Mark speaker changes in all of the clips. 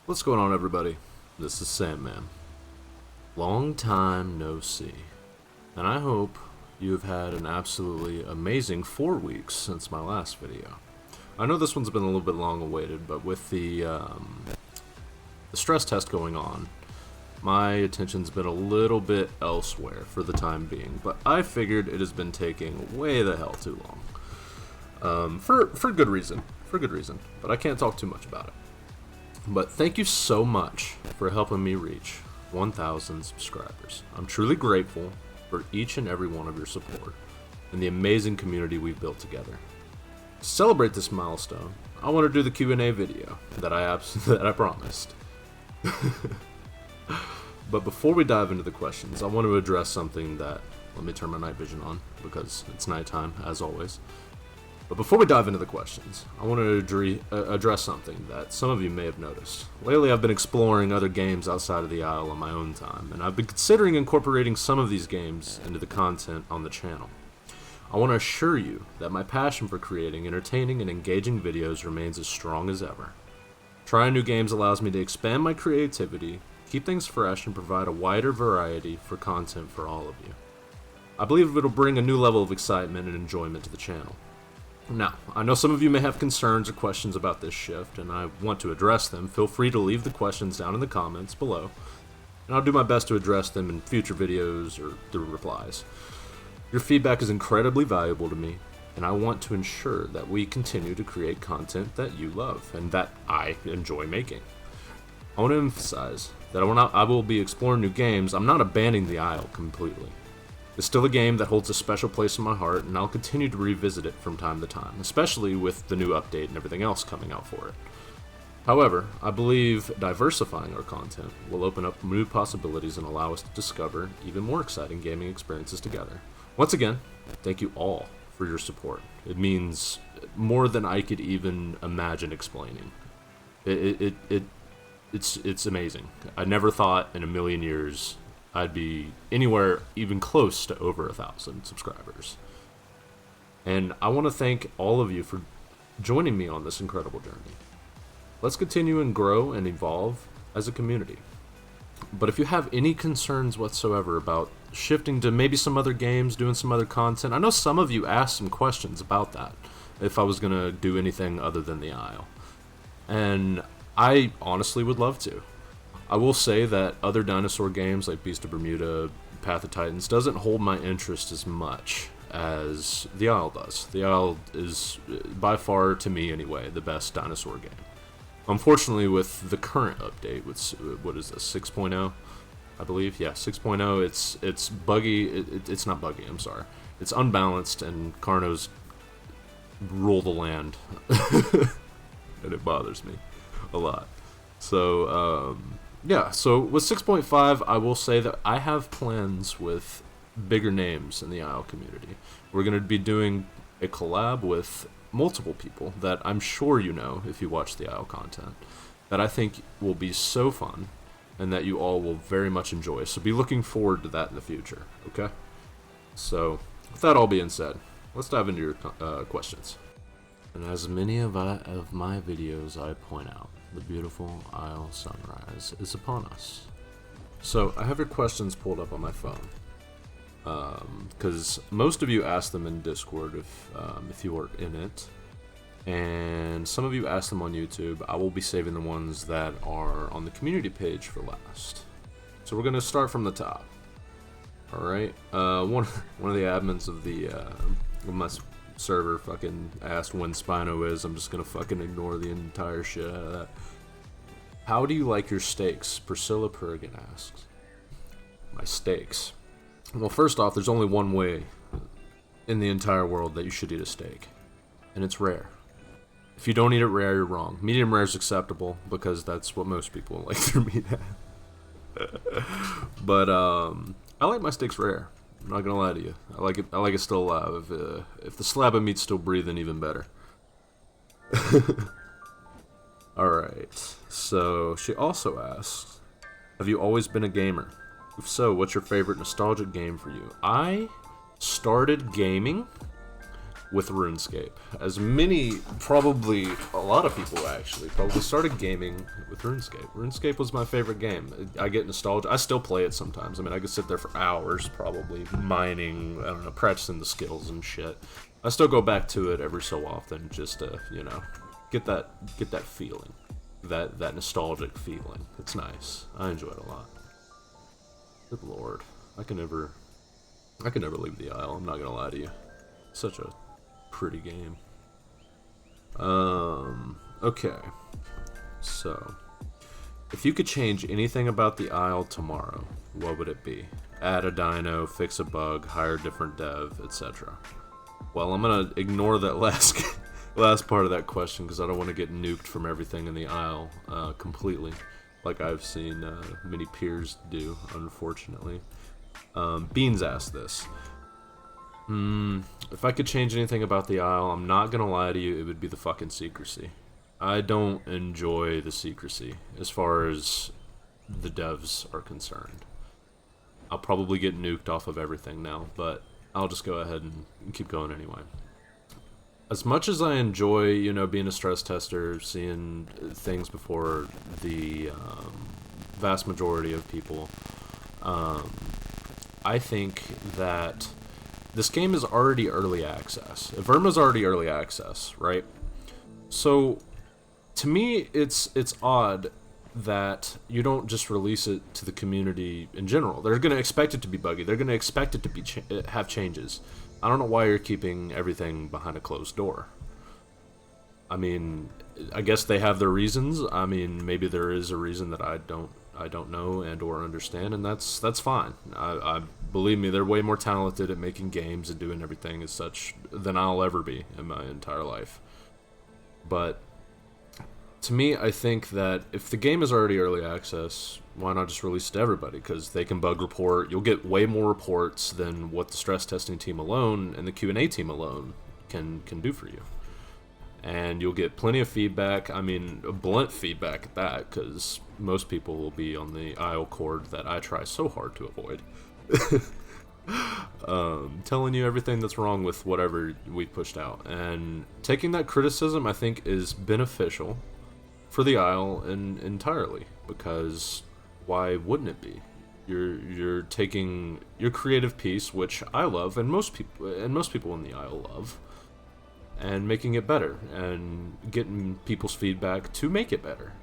Speaker 1: What's going on, everybody? This is Sandman. Long time no see. And I hope you've had an absolutely amazing 4 weeks since my last video. I know this one's been a little bit long awaited, but with the stress test going on, my attention's been a little bit elsewhere for the time being, but I figured it has been taking way the hell too long. For good reason. But I can't talk too much about it. But thank you so much for helping me reach 1,000 subscribers. I'm truly grateful for each and every one of your support and the amazing community we've built together. To celebrate this milestone, I want to do the Q&A video that I promised. But before we dive into the questions, I want to address something that... Let me turn my night vision on because it's nighttime, as always. But before we dive into the questions, I want to address something that some of you may have noticed. Lately, I've been exploring other games outside of the Isle on my own time, and I've been considering incorporating some of these games into the content on the channel. I want to assure you that my passion for creating entertaining and engaging videos remains as strong as ever. Trying new games allows me to expand my creativity, keep things fresh, and provide a wider variety for content for all of you. I believe it'll bring a new level of excitement and enjoyment to the channel. Now, I know some of you may have concerns or questions about this shift, and I want to address them. Feel free to leave the questions down in the comments below, and I'll do my best to address them in future videos or through replies. Your feedback is incredibly valuable to me, and I want to ensure that we continue to create content that you love and that I enjoy making. I want to emphasize that I will be exploring new games. I'm not abandoning the Isle completely. It's still a game that holds a special place in my heart, and I'll continue to revisit it from time to time, especially with the new update and everything else coming out for it. However, I believe diversifying our content will open up new possibilities and allow us to discover even more exciting gaming experiences together. Once again, thank you all for your support. It means more than I could even imagine explaining. It's amazing. I never thought in a million years I'd be anywhere even close to over 1,000 subscribers. And I want to thank all of you for joining me on this incredible journey. Let's continue and grow and evolve as a community. But if you have any concerns whatsoever about shifting to maybe some other games, doing some other content, I know some of you asked some questions about that, if I was going to do anything other than the Isle. And I honestly would love to. I will say that other dinosaur games like Beast of Bermuda, Path of Titans doesn't hold my interest as much as the Isle does. The Isle is, by far, to me anyway, the best dinosaur game. Unfortunately, with the current update, with what is this, 6.0, I believe? Yeah, 6.0, it's buggy. It's not buggy, I'm sorry. It's unbalanced, and Carnos rule the land. And it bothers me a lot. So, yeah, so with 6.5, I will say that I have plans with bigger names in the Isle community. We're going to be doing a collab with multiple people that I'm sure you know if you watch the Isle content, that I think will be so fun and that you all will very much enjoy. So be looking forward to that in the future, okay? So, with that all being said, let's dive into your questions. And as many of my videos I point out, the beautiful Isle sunrise is upon us. So I have your questions pulled up on my phone, because most of you asked them in Discord if you were in it, and some of you asked them on YouTube. I will be saving the ones that are on the community page for last. So we're gonna start from the top. All right. One of the admins of my server fucking asked when Spino is. I'm just gonna fucking ignore the entire shit out of that. How do you like your steaks? Priscilla Perrigan asks. My steaks. Well, first off, there's only one way in the entire world that you should eat a steak, and it's rare. If you don't eat it rare, you're wrong. Medium rare is acceptable because that's what most people like their meat at. But I like my steaks rare. I'm not gonna lie to you. I like it still alive. If the slab of meat's still breathing, even better. Alright, so she also asks, have you always been a gamer? If so, what's your favorite nostalgic game for you? I started gaming with RuneScape. As many, probably a lot of people actually, probably started gaming with RuneScape. RuneScape was my favorite game. I get nostalgia. I still play it sometimes. I mean, I could sit there for hours probably mining, I don't know, practicing the skills and shit. I still go back to it every so often just to, you know, get that feeling. That nostalgic feeling. It's nice. I enjoy it a lot. Good lord. I can never leave the Isle, I'm not gonna lie to you. Such a pretty game. Okay. So, if you could change anything about the Isle tomorrow, what would it be? Add a dino, fix a bug, hire a different dev, etc. Well, I'm gonna ignore that last part of that question because I don't want to get nuked from everything in the Isle completely, like I've seen many peers do, unfortunately. Beans asked this. If I could change anything about the Isle, I'm not gonna lie to you, it would be the fucking secrecy. I don't enjoy the secrecy as far as the devs are concerned. I'll probably get nuked off of everything now, but I'll just go ahead and keep going anyway. As much as I enjoy, you know, being a stress tester, seeing things before the vast majority of people, I think that this game is already early access. Evrima's already early access, right? So, to me, it's odd that you don't just release it to the community in general. They're going to expect it to be buggy. They're going to expect it to be have changes. I don't know why you're keeping everything behind a closed door. I mean, I guess they have their reasons. I mean, maybe there is a reason that I don't know and or understand, and that's fine. I believe me, they're way more talented at making games and doing everything as such than I'll ever be in my entire life. But to me, I think that if the game is already early access, why not just release it to everybody? Because they can bug report. You'll get way more reports than what the stress testing team alone and the Q&A team alone can do for you. And you'll get plenty of feedback. I mean, blunt feedback at that, because most people will be on the Isle cord that I try so hard to avoid. Telling you everything that's wrong with whatever we pushed out. And taking that criticism, I think, is beneficial for the Isle entirely, because why wouldn't it be? You're taking your creative piece, which I love, and most people in the Isle love, and making it better and getting people's feedback to make it better.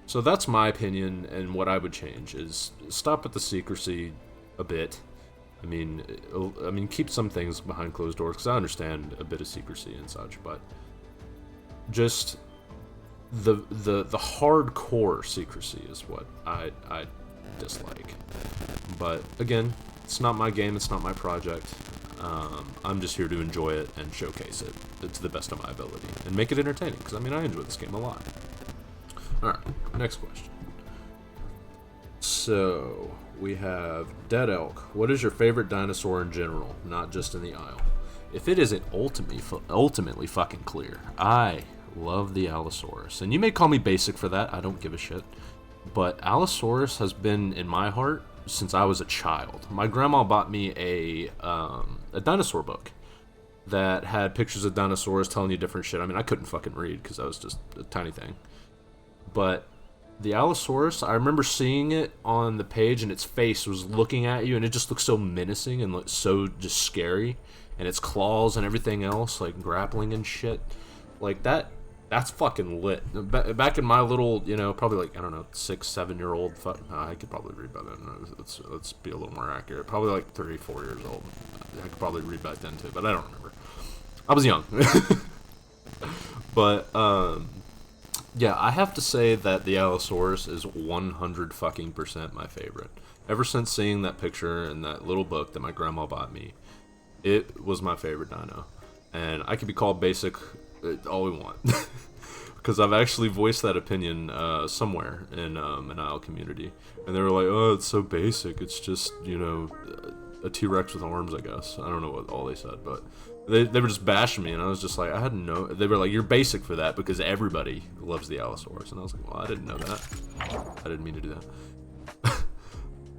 Speaker 1: So that's my opinion, and what I would change is stop at the secrecy a bit. I mean, keep some things behind closed doors, because I understand a bit of secrecy and such, but just the hardcore secrecy is what I dislike. But again, it's not my game, it's not my project. I'm just here to enjoy it and showcase it to the best of my ability and make it entertaining, because I mean, I enjoy this game a lot. Alright, next question. So we have Dead Elk. What is your favorite dinosaur in general, not just in the Isle? If it isn't ultimately fucking clear, I love the Allosaurus. And you may call me basic for that, I don't give a shit. But Allosaurus has been in my heart since I was a child. My grandma bought me a dinosaur book that had pictures of dinosaurs telling you different shit. I mean, I couldn't fucking read because I was just a tiny thing. But the Allosaurus, I remember seeing it on the page and its face was looking at you, and it just looked so menacing and looked so just scary. And its claws and everything else, like grappling and shit. Like that's fucking lit. Back in my little, you know, probably like, I don't know, 6-7-year-old, I could probably read by then. Let's be a little more accurate. Probably like 3-4 years old. I could probably read back then too, but I don't remember. I was young. But, yeah, I have to say that the Allosaurus is 100% my favorite. Ever since seeing that picture in that little book that my grandma bought me, it was my favorite dino. And I could be called basic all we want. Because I've actually voiced that opinion somewhere in an Isle community. And they were like, oh, it's so basic. It's just, you know, a T-Rex with arms, I guess. I don't know what all they said, but they were just bashing me, and I was just like, I had no... They were like, you're basic for that because everybody loves the Allosaurus. And I was like, well, I didn't know that. I didn't mean to do that.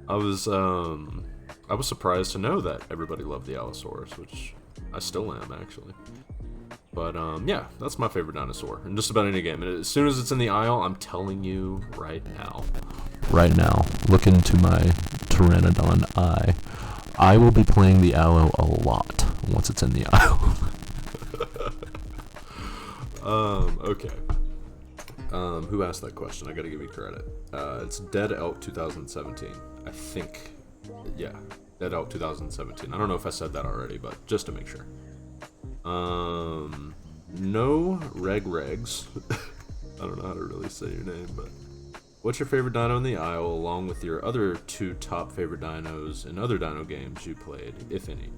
Speaker 1: I was surprised to know that everybody loved the Allosaurus, which I still am, actually. But yeah, that's my favorite dinosaur in just about any game. And as soon as it's in the Isle, I'm telling you right now. Right now, look into my Pteranodon eye. I will be playing the Isle a lot once it's in the Isle. Okay. Who asked that question? I gotta give you credit. It's Dead Elk 2017. I think. Yeah, Dead Elk 2017. I don't know if I said that already, but just to make sure. No Regs. I don't know how to really say your name, but what's your favorite dino in the Isle, along with your other 2 top favorite dinos in other dino games you played, if any?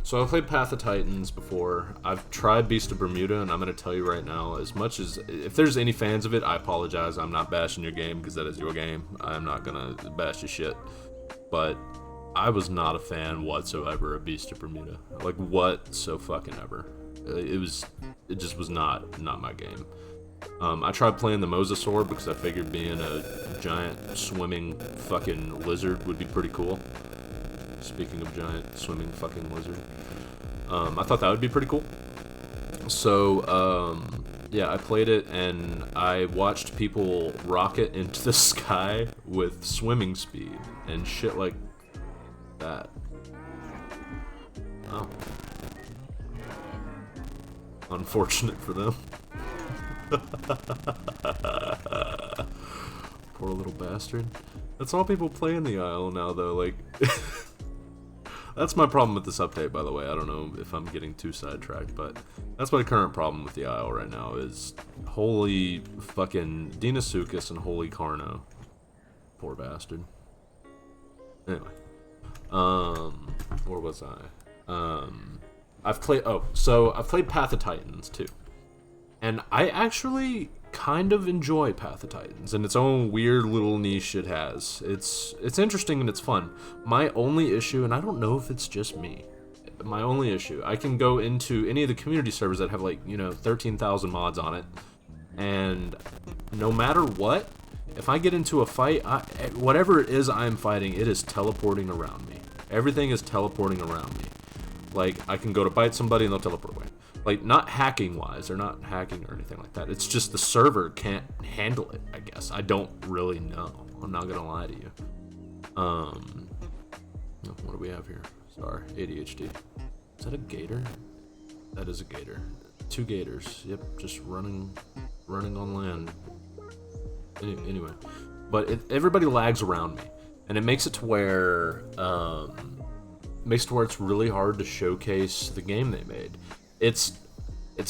Speaker 1: So I've played Path of Titans before. I've tried Beast of Bermuda, and I'm going to tell you right now, as much as, if there's any fans of it, I apologize. I'm not bashing your game, because that is your game. I'm not going to bash your shit. But I was not a fan whatsoever of Beast of Bermuda. Like, whatsoever. It just was not my game. I tried playing the Mosasaur because I figured being a giant swimming fucking lizard would be pretty cool. Speaking of giant swimming fucking lizard, I thought that would be pretty cool. So yeah, I played it and I watched people rocket into the sky with swimming speed and shit like that. Oh. Unfortunate for them. Poor little bastard. That's all people play in the Isle now, though. Like, that's my problem with this update, by the way. I don't know if I'm getting too sidetracked, but that's my current problem with the Isle right now is holy fucking Dinosuchus and holy Carno. Poor bastard. Anyway, where was I? I've played Path of Titans too. And I actually kind of enjoy Path of Titans and its own weird little niche it has. It's interesting and it's fun. My only issue, and I don't know if it's just me, my only issue, I can go into any of the community servers that have 13,000 mods on it, and no matter what, if I get into a fight, whatever it is I'm fighting, it is teleporting around me. Everything is teleporting around me. Like, I can go to bite somebody and they'll teleport away. Like, not hacking-wise, they're not hacking or anything like that. It's just the server can't handle it, I guess. I don't really know. I'm not gonna lie to you. What do we have here? Sorry, ADHD. Is that a gator? That is a gator. 2 gators. Yep, just running on land. Anyway, but everybody lags around me, and it makes it to where it's really hard to showcase the game they made. It's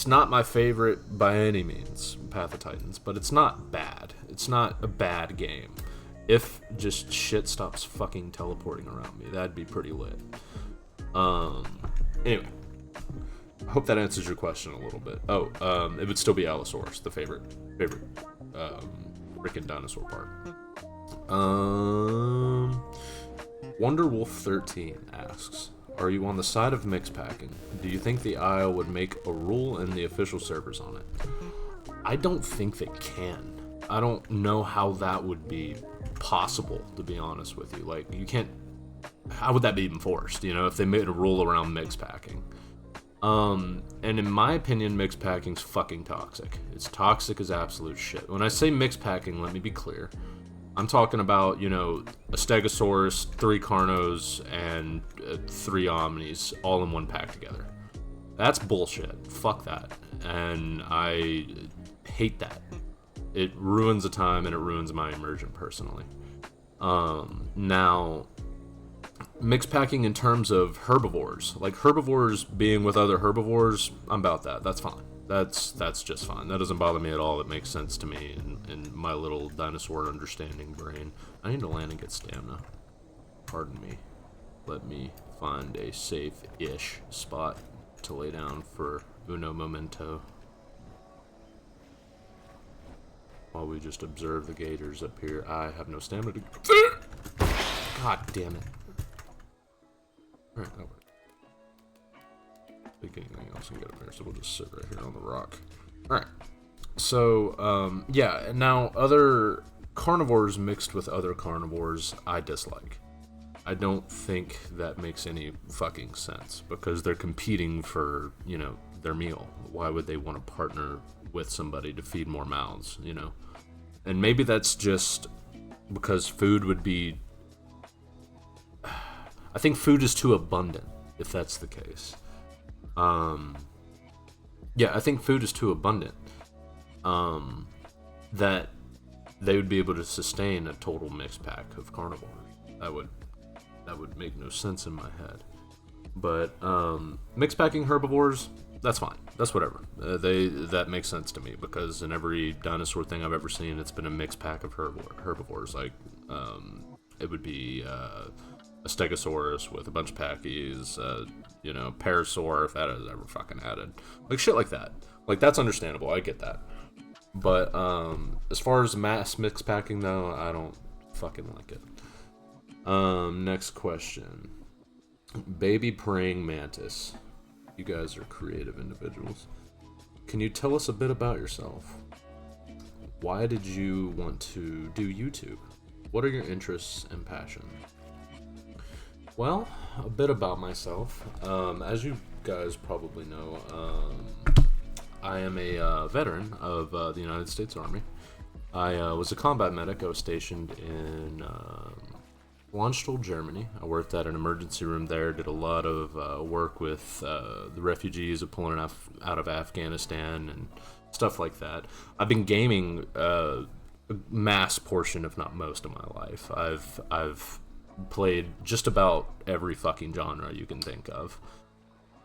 Speaker 1: not my favorite by any means, Path of Titans, but it's not bad. It's not a bad game. If just shit stops fucking teleporting around me, that'd be pretty lit. Anyway, I hope that answers your question a little bit. It would still be Allosaurus, the favorite freaking dinosaur part. Wonderwolf13 asks, are you on the side of mix packing? Do you think the Isle would make a rule in the official servers on it? I don't think they can. I don't know how that would be possible, to be honest with you. Like, you can't... How would that be enforced, if they made a rule around mix packing? And in my opinion, mix packing's fucking toxic. It's toxic as absolute shit. When I say mix packing, let me be clear. I'm talking about, a Stegosaurus, 3 Carnos, and 3 Omnis all in one pack together. That's bullshit. Fuck that. And I hate that. It ruins the time and it ruins my immersion personally. Now, mix packing in terms of herbivores, like herbivores being with other herbivores, I'm about that. That's fine. That's just fine. That doesn't bother me at all. It makes sense to me in my little dinosaur understanding brain. I need to land and get stamina. Pardon me. Let me find a safe-ish spot to lay down for uno momento. While we just observe the gators up here. I have no stamina to... God damn it. Alright, that worked. I think anything else can get up there, so we'll just sit right here on the rock. Alright. So, yeah, now other carnivores mixed with other carnivores, I dislike. I don't think that makes any fucking sense, because they're competing for, their meal? Why would they want to partner with somebody to feed more mouths, you know? And maybe that's just because food would be... I think food is too abundant, if that's the case. Yeah, I think food is too abundant. That they would be able to sustain a total mixed pack of carnivores. That would make no sense in my head. But mixed packing herbivores, that's fine. That's whatever. That makes sense to me, because in every dinosaur thing I've ever seen, it's been a mixed pack of herbivores. Like it would be a Stegosaurus with a bunch of Pachyes, you know, Parasaur, if that is ever fucking added. Like shit like that. Like that's understandable. I get that. But as far as mass mix packing though, I don't fucking like it. Next question. Baby praying mantis. You guys are creative individuals. Can you tell us a bit about yourself? Why did you want to do YouTube? What are your interests and passions? Well, a bit about myself. As you guys probably know, I am a veteran of the United States Army. I was a combat medic. I was stationed in Landstuhl, Germany. I worked at an emergency room there, did a lot of work with the refugees pulling out of Afghanistan and stuff like that. I've been gaming a mass portion, if not most, of my life. I've played just about every fucking genre you can think of.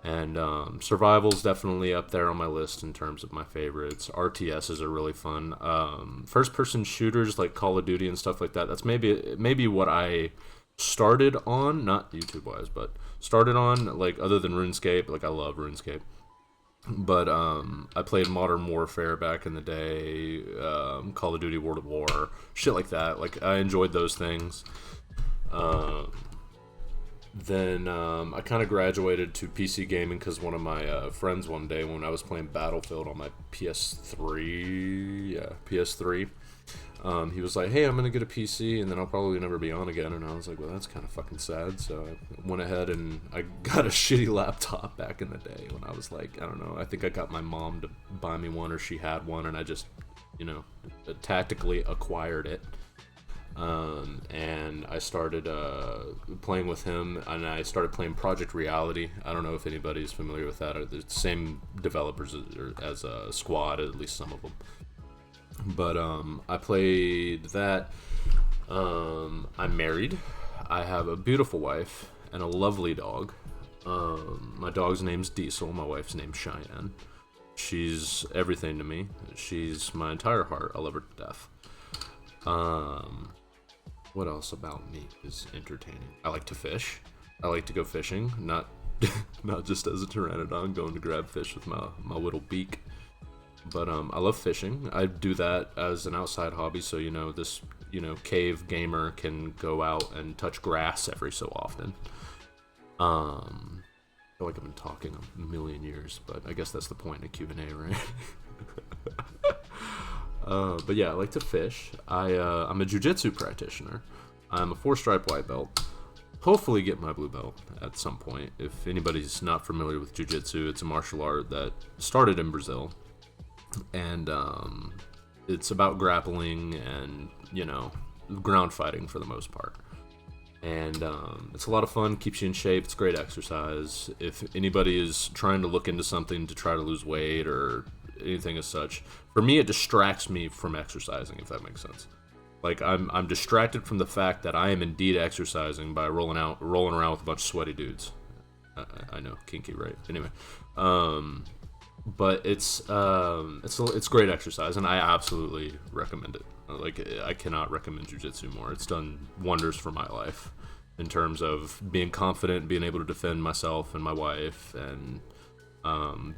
Speaker 1: And survival's definitely up there on my list in terms of my favorites. RTSs are really fun. First-person shooters like Call of Duty and stuff like that. That's maybe what I started on, not YouTube-wise, but started on. Like other than RuneScape, like I love RuneScape. But I played Modern Warfare back in the day, Call of Duty, World of War, shit like that. Like I enjoyed those things. Then I kind of graduated to PC gaming because one of my friends one day when I was playing Battlefield on my PS3, he was like, hey, I'm going to get a PC and then I'll probably never be on again. And I was like, well, that's kind of fucking sad. So I went ahead and I got a shitty laptop back in the day when I was like, I don't know, I think I got my mom to buy me one or she had one and I just, you know, tactically acquired it. And I started playing with him, and I started playing Project Reality. I don't know if anybody's familiar with that. They're the same developers as Squad, at least some of them. But I played that. I'm married. I have a beautiful wife and a lovely dog. My dog's name's Diesel. My wife's name's Cheyenne. She's everything to me. She's my entire heart. I love her to death. What else about me is entertaining? I like to fish. I like to go fishing, not just as a Pteranodon going to grab fish with my little beak. But I love fishing. I do that as an outside hobby, so this cave gamer can go out and touch grass every so often. I feel like I've been talking a million years, but I guess that's the point of Q&A, right? But yeah, I like to fish. I'm a jiu-jitsu practitioner. I'm a 4-stripe white belt. Hopefully get my blue belt at some point. If anybody's not familiar with jiu-jitsu, it's a martial art that started in Brazil. And it's about grappling and, ground fighting for the most part. And it's a lot of fun, keeps you in shape, it's great exercise. If anybody is trying to look into something to try to lose weight or anything as such, for me it distracts me from exercising, if that makes sense. Like I'm distracted from the fact that I am indeed exercising by rolling around with a bunch of sweaty dudes. I know, kinky, right? Anyway, but it's great exercise, and I absolutely recommend it. Like I cannot recommend jiu-jitsu more. It's done wonders for my life in terms of being confident, being able to defend myself and my wife, and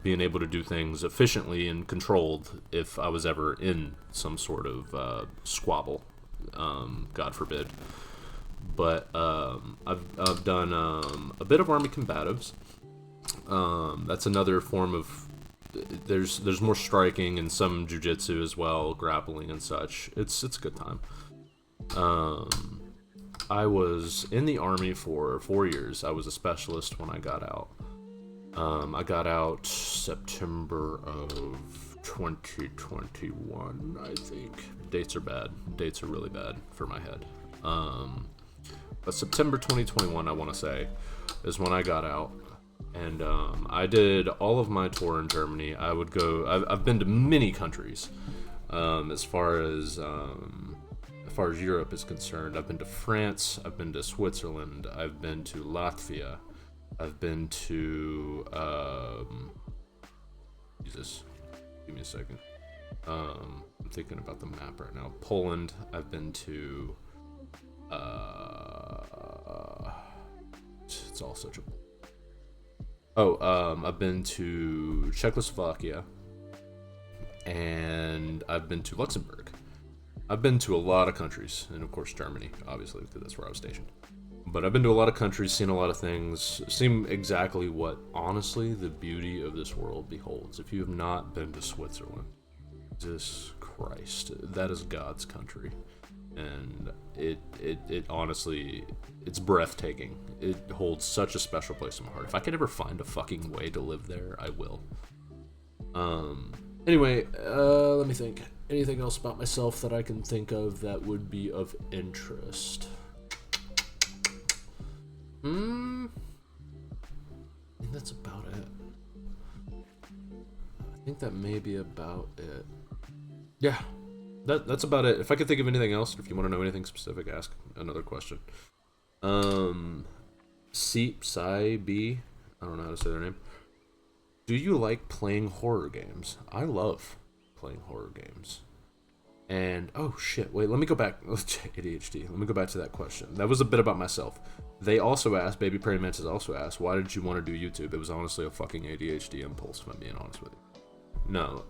Speaker 1: being able to do things efficiently and controlled if I was ever in some sort of squabble, God forbid. But I've done a bit of army combatives. That's another form of. There's more striking and some jiu-jitsu as well, grappling and such. It's a good time. I was in the army for 4 years. I was a specialist when I got out. I got out September of 2021, I think. Dates are bad. Dates are really bad for my head. But September 2021, I want to say, is when I got out. And I did all of my tour in Germany. I've been to many countries. As far as Europe is concerned, I've been to France, I've been to Switzerland, I've been to Latvia, I've been to Jesus, give me a second. I'm thinking about the map right now. Poland, I've been to. It's all such a. I've been to Czechoslovakia, and I've been to Luxembourg. I've been to a lot of countries, and of course Germany, obviously, because that's where I was stationed. But I've been to a lot of countries, seen a lot of things, seen exactly what, honestly, the beauty of this world beholds. If you have not been to Switzerland, Jesus Christ, that is God's country. And it honestly, it's breathtaking. It holds such a special place in my heart. If I could ever find a fucking way to live there, I will. Anyway, let me think. Anything else about myself that I can think of that would be of interest? I think that's about it. I think that may be about it. Yeah. That's about it. If I could think of anything else, if you want to know anything specific, ask another question. Sai B, I don't know how to say their name. Do you like playing horror games? I love playing horror games. And oh shit, wait, let me go back. ADHD. Let me go back to that question. That was a bit about myself. They also asked, Baby Prairie Mantis also asked, why did you want to do YouTube? It was honestly a fucking ADHD impulse, if I'm being honest with you. No.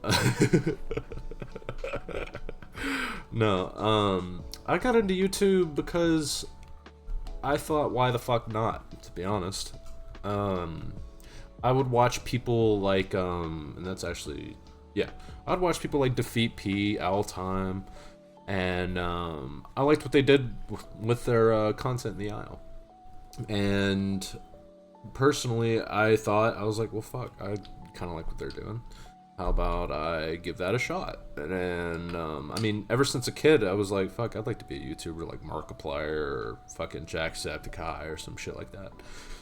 Speaker 1: No, I got into YouTube because I thought, why the fuck not, to be honest. I would watch people like, and that's actually, yeah, I'd watch people like Defeat P, Owl Time, and I liked what they did with their content in the Isle. And personally, I was like, well, fuck, I kind of like what they're doing. How about I give that a shot? And I mean, ever since a kid, I was like, fuck, I'd like to be a YouTuber like Markiplier or fucking Jacksepticeye or some shit like that.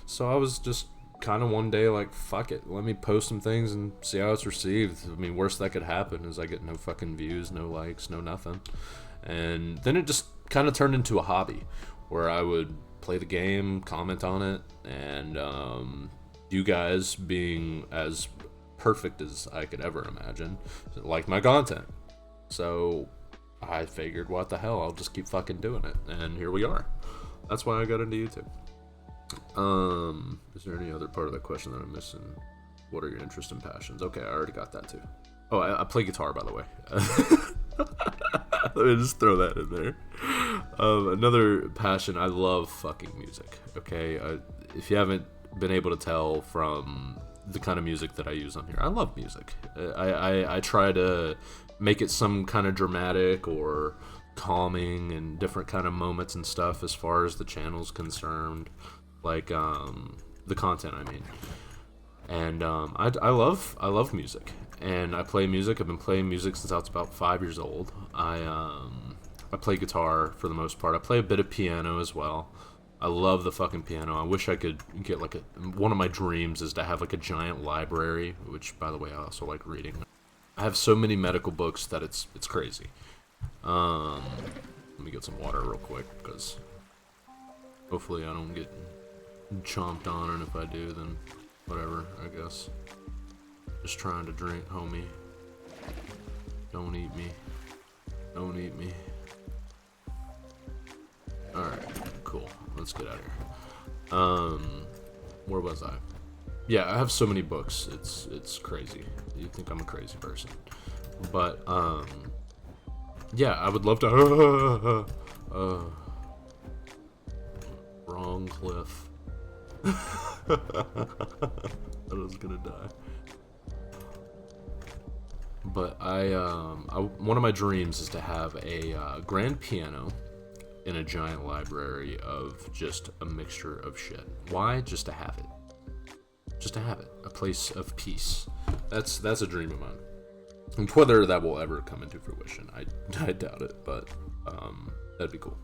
Speaker 1: So I was just kind of one day like, fuck it, let me post some things and see how it's received. I mean, worst that could happen is I get no fucking views, no likes, no nothing. And then it just kind of turned into a hobby where I would play the game, comment on it, and you guys being as perfect as I could ever imagine, like my content. So I figured, what the hell, I'll just keep fucking doing it, and here we are. That's why I got into YouTube. Is there any other part of that question that I'm missing? What are your interests and passions? Okay, I already got that too. Oh, I play guitar, by the way. Let me just throw that in there. Another passion, I love fucking music. Okay, if you haven't been able to tell from the kind of music that I use on here, I love music. I try to make it some kind of dramatic or calming and different kind of moments and stuff as far as the channel's concerned, like the content, I mean. And I love music, and I play music. I've been playing music since I was about 5 years old. I play guitar for the most part. I play a bit of piano as well. I love the fucking piano. I wish I could get like one of my dreams is to have like a giant library, which, by the way, I also like reading. I have so many medical books that it's crazy. Let me get some water real quick, because hopefully I don't get chomped on, and if I do, then whatever, I guess. Just trying to drink, homie. Don't eat me. Don't eat me. Alright, cool. Let's get out of here. Where was I? Yeah, I have so many books. It's crazy. You'd think I'm a crazy person. But, yeah, I would love to... wrong cliff. I was gonna die. But one of my dreams is to have a grand piano in a giant library of just a mixture of shit. Why? Just to have it. just to have it, a place of peace. That's a dream of mine. And whether that will ever come into fruition, I doubt it, but that'd be cool.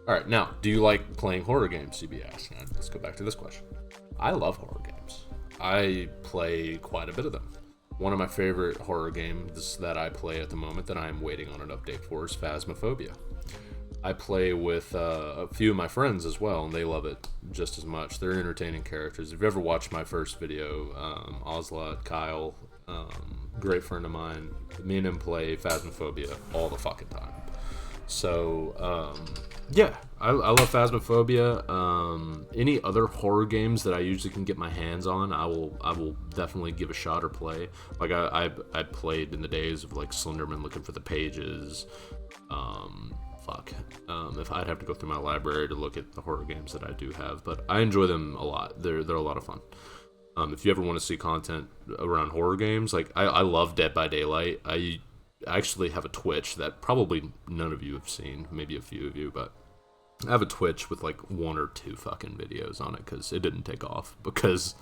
Speaker 1: All right, now, do you like playing horror games, CB asks? Let's go back to this question. I love horror games. I play quite a bit of them. One of my favorite horror games that I play at the moment that I am waiting on an update for is Phasmophobia. I play with a few of my friends as well, and they love it just as much. They're entertaining characters. If you ever watched my first video, Oslot, Kyle, great friend of mine, me and him play Phasmophobia all the fucking time. So, yeah, I love Phasmophobia. Any other horror games that I usually can get my hands on, I will definitely give a shot or play. Like I played in the days of like Slenderman Looking for the Pages. If I'd have to go through my library to look at the horror games that I do have, but I enjoy them a lot. They're a lot of fun. If you ever want to see content around horror games, like I love Dead by Daylight. I actually have a Twitch that probably none of you have seen, maybe a few of you, but I have a Twitch with like 1 or 2 fucking videos on it because it didn't take off, because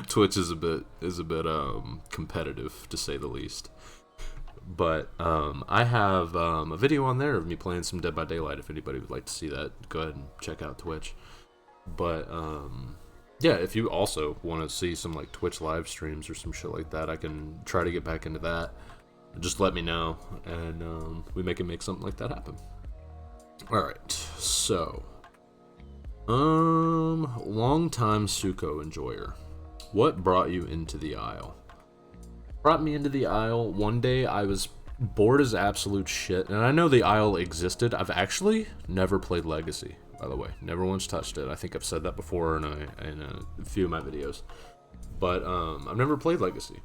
Speaker 1: Twitch is a bit competitive, to say the least. But I have a video on there of me playing some Dead by Daylight. If anybody would like to see that, go ahead and check out Twitch. But yeah, if you also want to see some like Twitch live streams or some shit like that, I can try to get back into that. Just let me know, and we can make something like that happen. Alright, so long-time Suko enjoyer. What brought you into the Isle? Brought me into the Isle, one day I was bored as absolute shit, and I know the Isle existed. I've actually never played Legacy, by the way. Never once touched it. I think I've said that before in a few of my videos. But I've never played Legacy.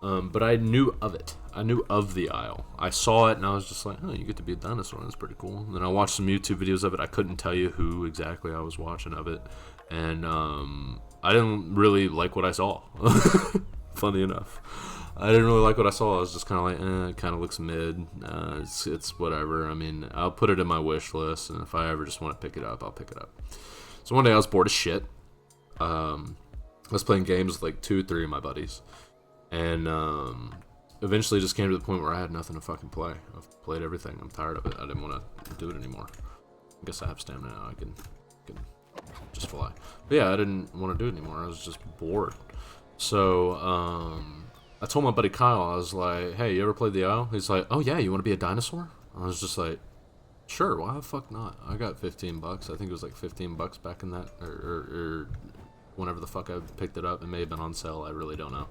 Speaker 1: But I knew of it. I knew of the Isle. I saw it and I was just like, oh, you get to be a dinosaur. That's pretty cool. And then I watched some YouTube videos of it. I couldn't tell you who exactly I was watching of it. And I didn't really like what I saw. Funny enough. I didn't really like what I saw. I was just kind of like, it kind of looks mid. It's whatever. I mean, I'll put it in my wish list. And if I ever just want to pick it up, I'll pick it up. So one day I was bored as shit. I was playing games with like 2 or 3 of my buddies. And eventually just came to the point where I had nothing to fucking play. I've played everything. I'm tired of it. I didn't want to do it anymore. I guess I have stamina now. I can just fly. But yeah, I didn't want to do it anymore. I was just bored. So I told my buddy Kyle, I was like, hey, you ever played the Isle? He's like, oh yeah, you want to be a dinosaur? I was just like, sure, why the fuck not? I got $15. I think it was like $15 back in that, or whenever the fuck I picked it up. It may have been on sale. I really don't know.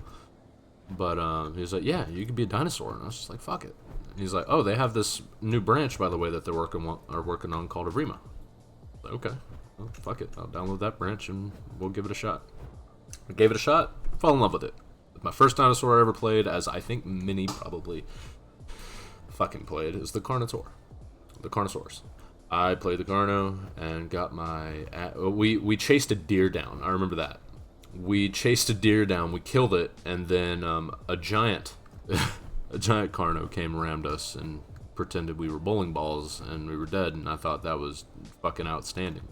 Speaker 1: But he was like, yeah, you could be a dinosaur. And I was just like, fuck it. And he's like, oh, they have this new branch, by the way, that they're working on called Evrima. Like, okay, well, fuck it. I'll download that branch and we'll give it a shot. I gave it a shot, fell in love with it. My first dinosaur I ever played, as I think many probably fucking played, is the Carnotaur. The Carnosaurus. I played the Carno and got my... We chased a deer down. I remember that. We chased a deer down, we killed it, and then a giant Carno came and rammed us and pretended we were bowling balls and we were dead, and I thought that was fucking outstanding.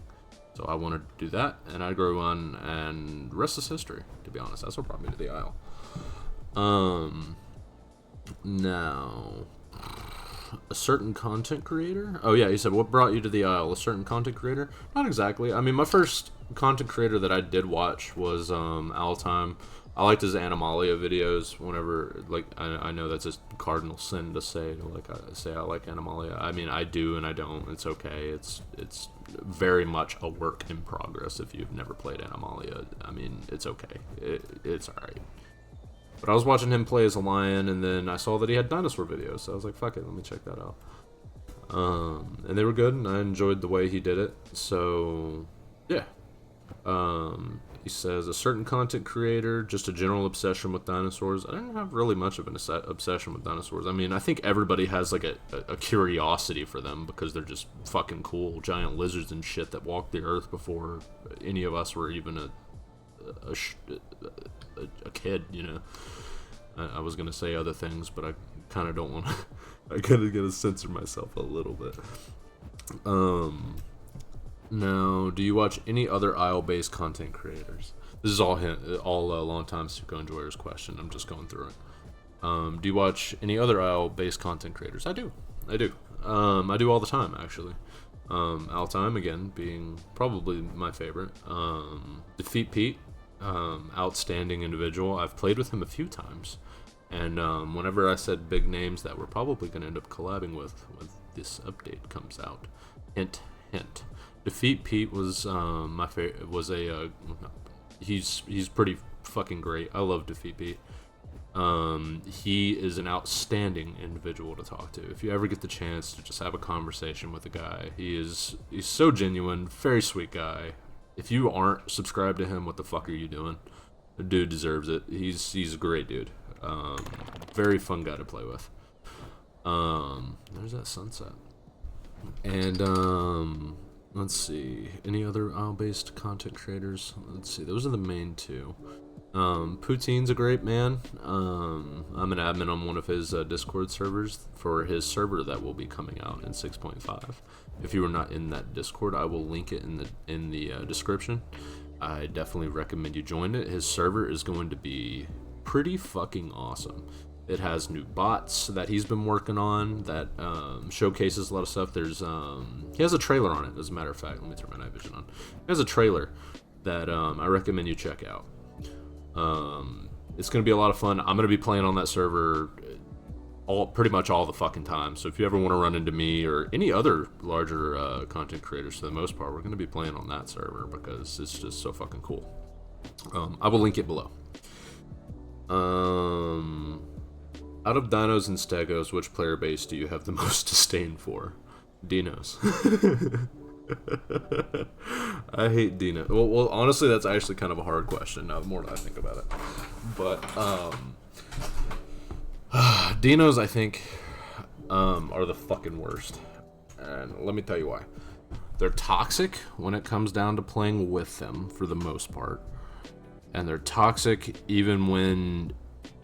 Speaker 1: So I wanted to do that, and I grew on, and the rest is history, to be honest. That's what brought me to the Isle. Now, a certain content creator? Oh yeah, he said, what brought you to the Isle? A certain content creator? Not exactly. I mean, my first content creator that I did watch was Time. I liked his Animalia videos. Whenever, like, I know that's a cardinal sin to say, like, I like Animalia. I mean, I do and I don't. It's okay. It's very much a work in progress. If you've never played Animalia, I mean, it's okay. It's alright. But I was watching him play as a lion, and then I saw that he had dinosaur videos, so I was like, fuck it, let me check that out. And they were good, and I enjoyed the way he did it. So yeah. He says, a certain content creator, just a general obsession with dinosaurs. I didn't have really much of an obsession with dinosaurs. I mean, I think everybody has like a curiosity for them because they're just fucking cool. Giant lizards and shit that walked the earth before any of us were even a kid, you know. I was gonna say other things, but I kind of don't want to. I kind of gotta censor myself a little bit. No. Do you watch any other Isle-based content creators? This is all long-time Suko Enjoyers question. I'm just going through it. Do you watch any other Isle-based content creators? I do. I do all the time, actually. Time, again, being probably my favorite. Defeat Pete, outstanding individual. I've played with him a few times. And whenever I said big names that we're probably going to end up collabing with when this update comes out. Hint, hint. Defeat Pete was my favorite. He's pretty fucking great. I love Defeat Pete. He is an outstanding individual to talk to. If you ever get the chance to just have a conversation with a guy, he's so genuine, very sweet guy. If you aren't subscribed to him, what the fuck are you doing? The dude deserves it. He's a great dude. Very fun guy to play with. There's that sunset. And let's see, any other Isle-based content creators? Let's see, those are the main two. Poutine's a great man. I'm an admin on one of his Discord servers for his server that will be coming out in 6.5. If you are not in that Discord, I will link it in the description. I definitely recommend you join it. His server is going to be pretty fucking awesome. It has new bots that he's been working on that showcases a lot of stuff. There's he has a trailer on it, as a matter of fact. Let me turn my night vision on. He has a trailer that I recommend you check out. It's going to be a lot of fun. I'm going to be playing on that server pretty much all the fucking time. So if you ever want to run into me or any other larger content creators, for the most part, we're going to be playing on that server because it's just so fucking cool. I will link it below. Out of dinos and stegos, which player base do you have the most disdain for? Dinos. I hate Dino. Well, honestly, that's actually kind of a hard question now, the more that I think about it. But, Dinos, I think, are the fucking worst. And let me tell you why. They're toxic when it comes down to playing with them, for the most part. And they're toxic even when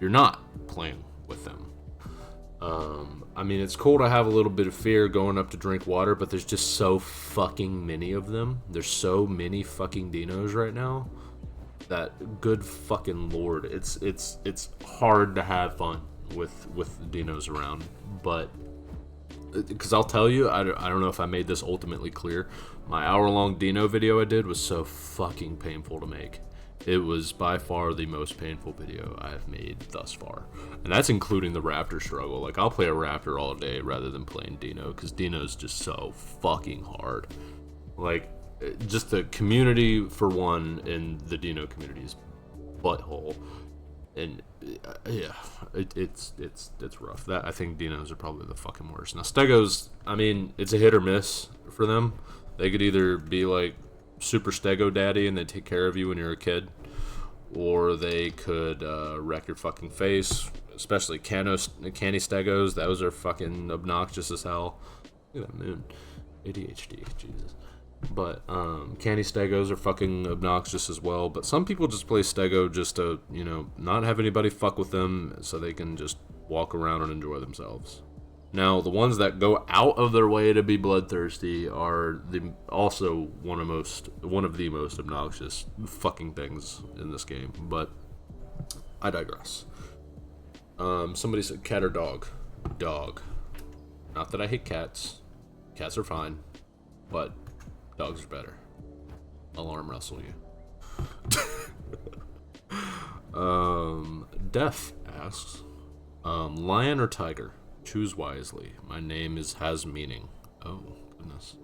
Speaker 1: you're not playing with them. I mean, it's cool to have a little bit of fear going up to drink water, but there's just so fucking many of them. There's so many fucking dinos right now that, good fucking lord, it's hard to have fun with dinos around. But because I'll tell you, I don't know if I made this ultimately clear. My hour-long dino video I did was so fucking painful to make. It was by far the most painful video I have made thus far. And that's including the raptor struggle. Like, I'll play a raptor all day rather than playing Dino, because Dino's just so fucking hard. Like, just the community, for one, in the Dino community is butthole. And, yeah, it's rough. I think Dinos are probably the fucking worst. Now, Stegos, I mean, it's a hit or miss for them. They could either be, like, super stego daddy and they take care of you when you're a kid, or they could wreck your fucking face, especially canny stegos. Those are fucking obnoxious as hell. Look at that moon. ADHD, Jesus. But canny stegos are fucking obnoxious as well. But some people just play stego just to, you know, not have anybody fuck with them so they can just walk around and enjoy themselves. Now, the ones that go out of their way to be bloodthirsty are also one of the most obnoxious fucking things in this game. But I digress. Somebody said cat or dog? Dog. Not that I hate cats. Cats are fine, but dogs are better. I'll arm wrestle you. Def asks, lion or tiger? Choose wisely. My name has meaning. Oh, goodness.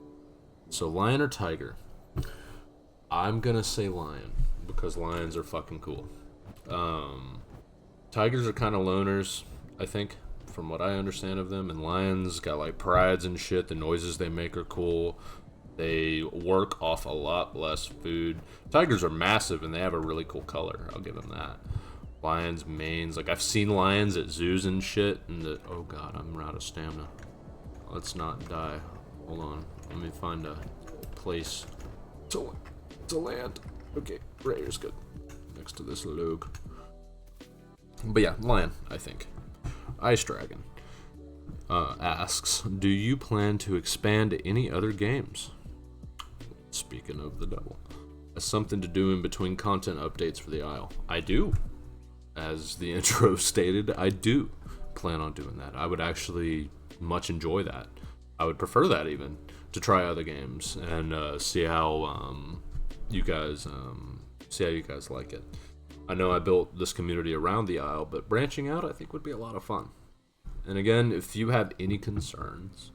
Speaker 1: So, lion or tiger? I'm gonna say lion, because lions are fucking cool. Tigers are kind of loners, I think, from what I understand of them. And lions got, like, prides and shit. The noises they make are cool. They work off a lot less food. Tigers are massive, and they have a really cool color. I'll give them that. Lions, manes, like, I've seen lions at zoos and shit, and oh god, I'm out of stamina. Let's not die. Hold on, let me find a place to land. Okay, right here's good, next to this log. But yeah, lion, I think. Ice Dragon asks, do you plan to expand to any other games? Let's speaking of the devil, as something to do in between content updates for the Isle. I do. As the intro stated, I do plan on doing that. I would actually much enjoy that. I would prefer that even, to try other games and see how you guys like it. I know I built this community around the Isle, but branching out I think would be a lot of fun. And again, if you have any concerns,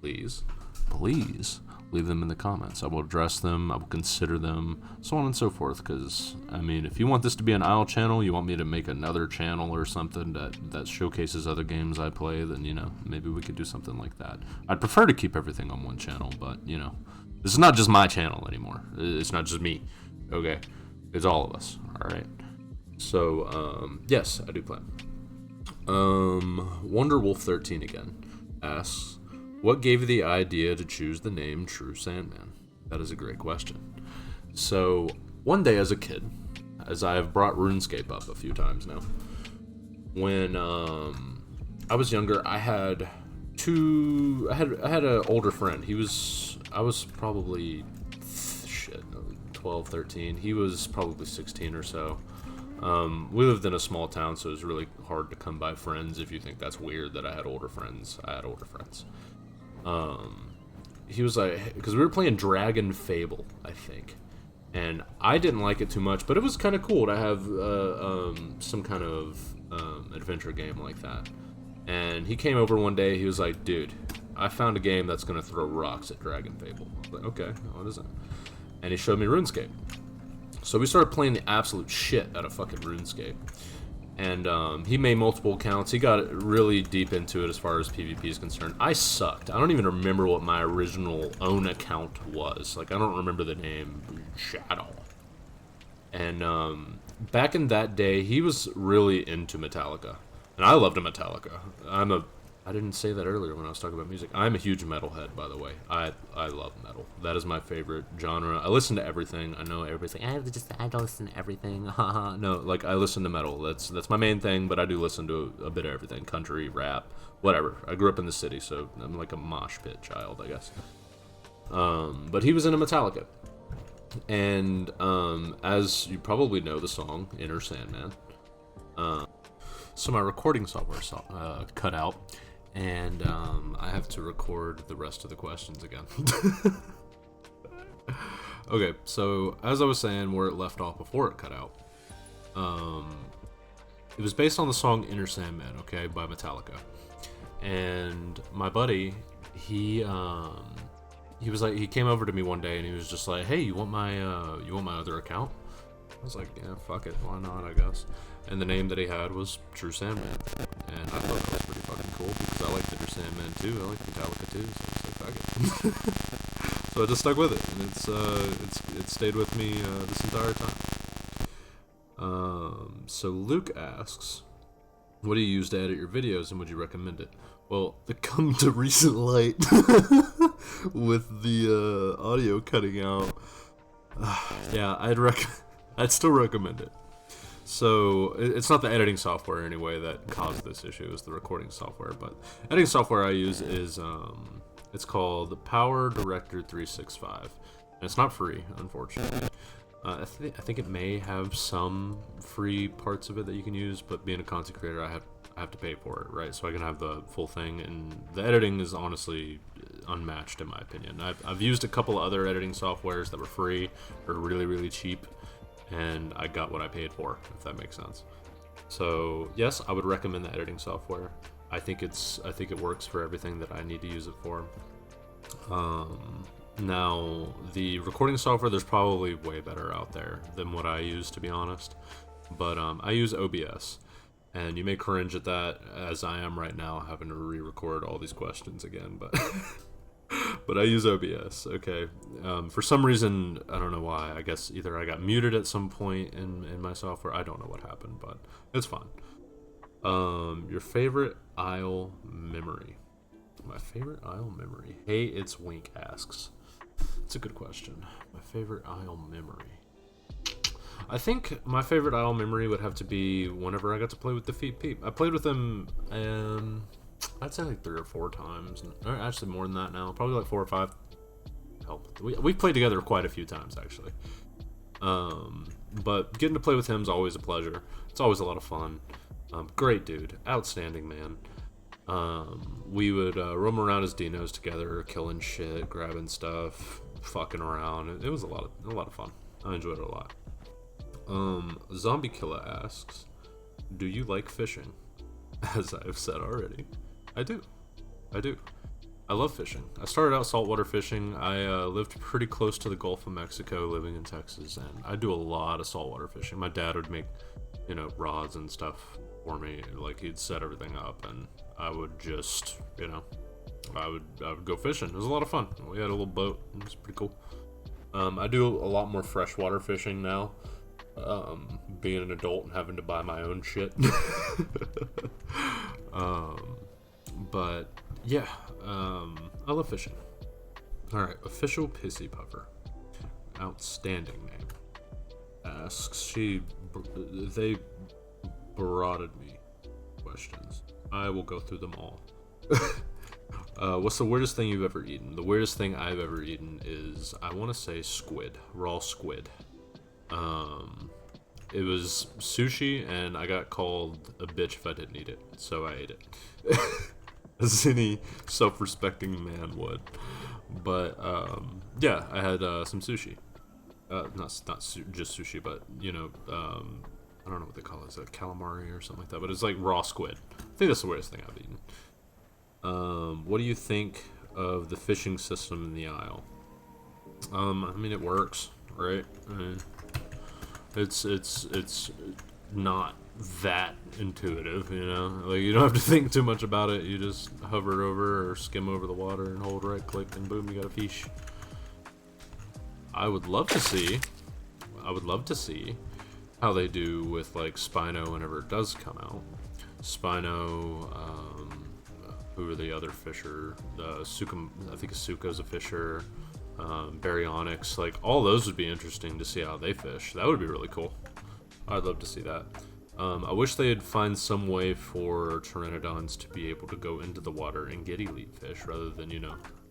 Speaker 1: please leave them in the comments. I will address them, I will consider them, so on and so forth, because, I mean, if you want this to be an Isle channel, you want me to make another channel or something that showcases other games I play, then, you know, maybe we could do something like that. I'd prefer to keep everything on one channel, but, you know, this is not just my channel anymore. It's not just me, okay? It's all of us, alright? So, yes, I do plan. Wonderwolf13 again asks, what gave you the idea to choose the name True Sandman? That is a great question. So, one day as a kid, as I have brought RuneScape up a few times now, when I was younger, I had an older friend. I was probably 12, 13. He was probably 16 or so. We lived in a small town, so it was really hard to come by friends. If you think that's weird that I had older friends, I had older friends. He was like, because we were playing Dragon Fable, I think, and I didn't like it too much, but it was kind of cool to have some kind of adventure game like that. And he came over one day, he was like, dude, I found a game that's gonna throw rocks at Dragon Fable. I was like, okay, what is it? And he showed me RuneScape. So we started playing the absolute shit out of fucking RuneScape. And he made multiple accounts. He got really deep into it as far as PvP is concerned. I sucked. I don't even remember what my original own account was. Like, I don't remember the name. Shadow. And back in that day, he was really into Metallica. And I loved Metallica. I didn't say that earlier when I was talking about music. I'm a huge metalhead, by the way. I love metal. That is my favorite genre. I listen to everything. I know everything. I don't listen to everything. No, like, I listen to metal. That's my main thing, but I do listen to a bit of everything. Country, rap, whatever. I grew up in the city, so I'm like a mosh pit child, I guess. But he was into Metallica. And as you probably know, the song Inner Sandman. So my recording software cut out. And I have to record the rest of the questions again. Okay, so as I was saying, where it left off before it cut out, it was based on the song Inner Sandman, okay, by Metallica. And my buddy, he was like, he came over to me one day and he was just like, hey, you want my other account? I was like, yeah, fuck it, why not, I guess. And the name that he had was True Sandman. And I thought that was pretty fucking cool because I like Inner Sandman too. I like Metallica too, so I was like, fuck it. So I just stuck with it, and it stayed with me this entire time. So Luke asks, what do you use to edit your videos, and would you recommend it? Well, the come to recent light with the audio cutting out. Yeah, I'd still recommend it. So, it's not the editing software anyway that caused this issue, it's the recording software, but editing software I use is, it's called Power Director 365, and it's not free, unfortunately. I think it may have some free parts of it that you can use, but being a content creator, I have to pay for it, right? So I can have the full thing, and the editing is honestly unmatched in my opinion. I've used a couple other editing softwares that were free or really, really cheap, and I got what I paid for, if that makes sense. So yes, I would recommend the editing software. I think it works for everything that I need to use it for. Now the recording software, there's probably way better out there than what I use, to be honest. But I use OBS, and you may cringe at that, as I am right now, having to re-record all these questions again. But but I use OBS, okay? For some reason, I don't know why. I guess either I got muted at some point in my software. I don't know what happened, but it's fine. Your favorite Isle memory? My favorite Isle memory? Hey, it's Wink asks. It's a good question. My favorite Isle memory? I think my favorite Isle memory would have to be whenever I got to play with the Feet Peep. I played with him, I'd say like 3 or 4 times. Or actually more than that now. Probably like 4 or 5. hell, we've played together quite a few times actually. But getting to play with him is always a pleasure. It's always a lot of fun. Great dude, outstanding man. We would roam around as dinos together, killing shit, grabbing stuff, fucking around. It was a lot of fun. I enjoyed it a lot. Zombie Killer asks, do you like fishing? As I've said already, I do. I love fishing. I started out saltwater fishing. I lived pretty close to the Gulf of Mexico, living in Texas, and I do a lot of saltwater fishing. My dad would make, rods and stuff for me. Like, he'd set everything up, and I would just, I would go fishing. It was a lot of fun. We had a little boat. It was pretty cool. I do a lot more freshwater fishing now. Being an adult and having to buy my own shit. But yeah, I love fishing. Alright, Official Pissy Puffer, outstanding name, asks, they barotted me questions. I will go through them all. What's the weirdest thing you've ever eaten? The weirdest thing I've ever eaten is, I want to say squid, raw squid. It was sushi, and I got called a bitch if I didn't eat it, so I ate it. As any self-respecting man would. But, yeah, I had some sushi. Not just sushi, but, I don't know what they call it. Is it calamari or something like that? But it's like raw squid. I think that's the weirdest thing I've eaten. What do you think of the fishing system in the Isle? I mean, it works, right? I mean, it's not that intuitive, like, you don't have to think too much about it. You just hover over or skim over the water and hold right click, and boom, you got a fish. I would love to see how they do with, like, Spino whenever it does come out. Spino, who are the other fisher? Suka, I think Asuka's a fisher. Baryonyx, like, all those would be interesting to see how they fish. That would be really cool. I'd love to see that. I wish they'd find some way for Pteranodons to be able to go into the water and get elite fish, rather than,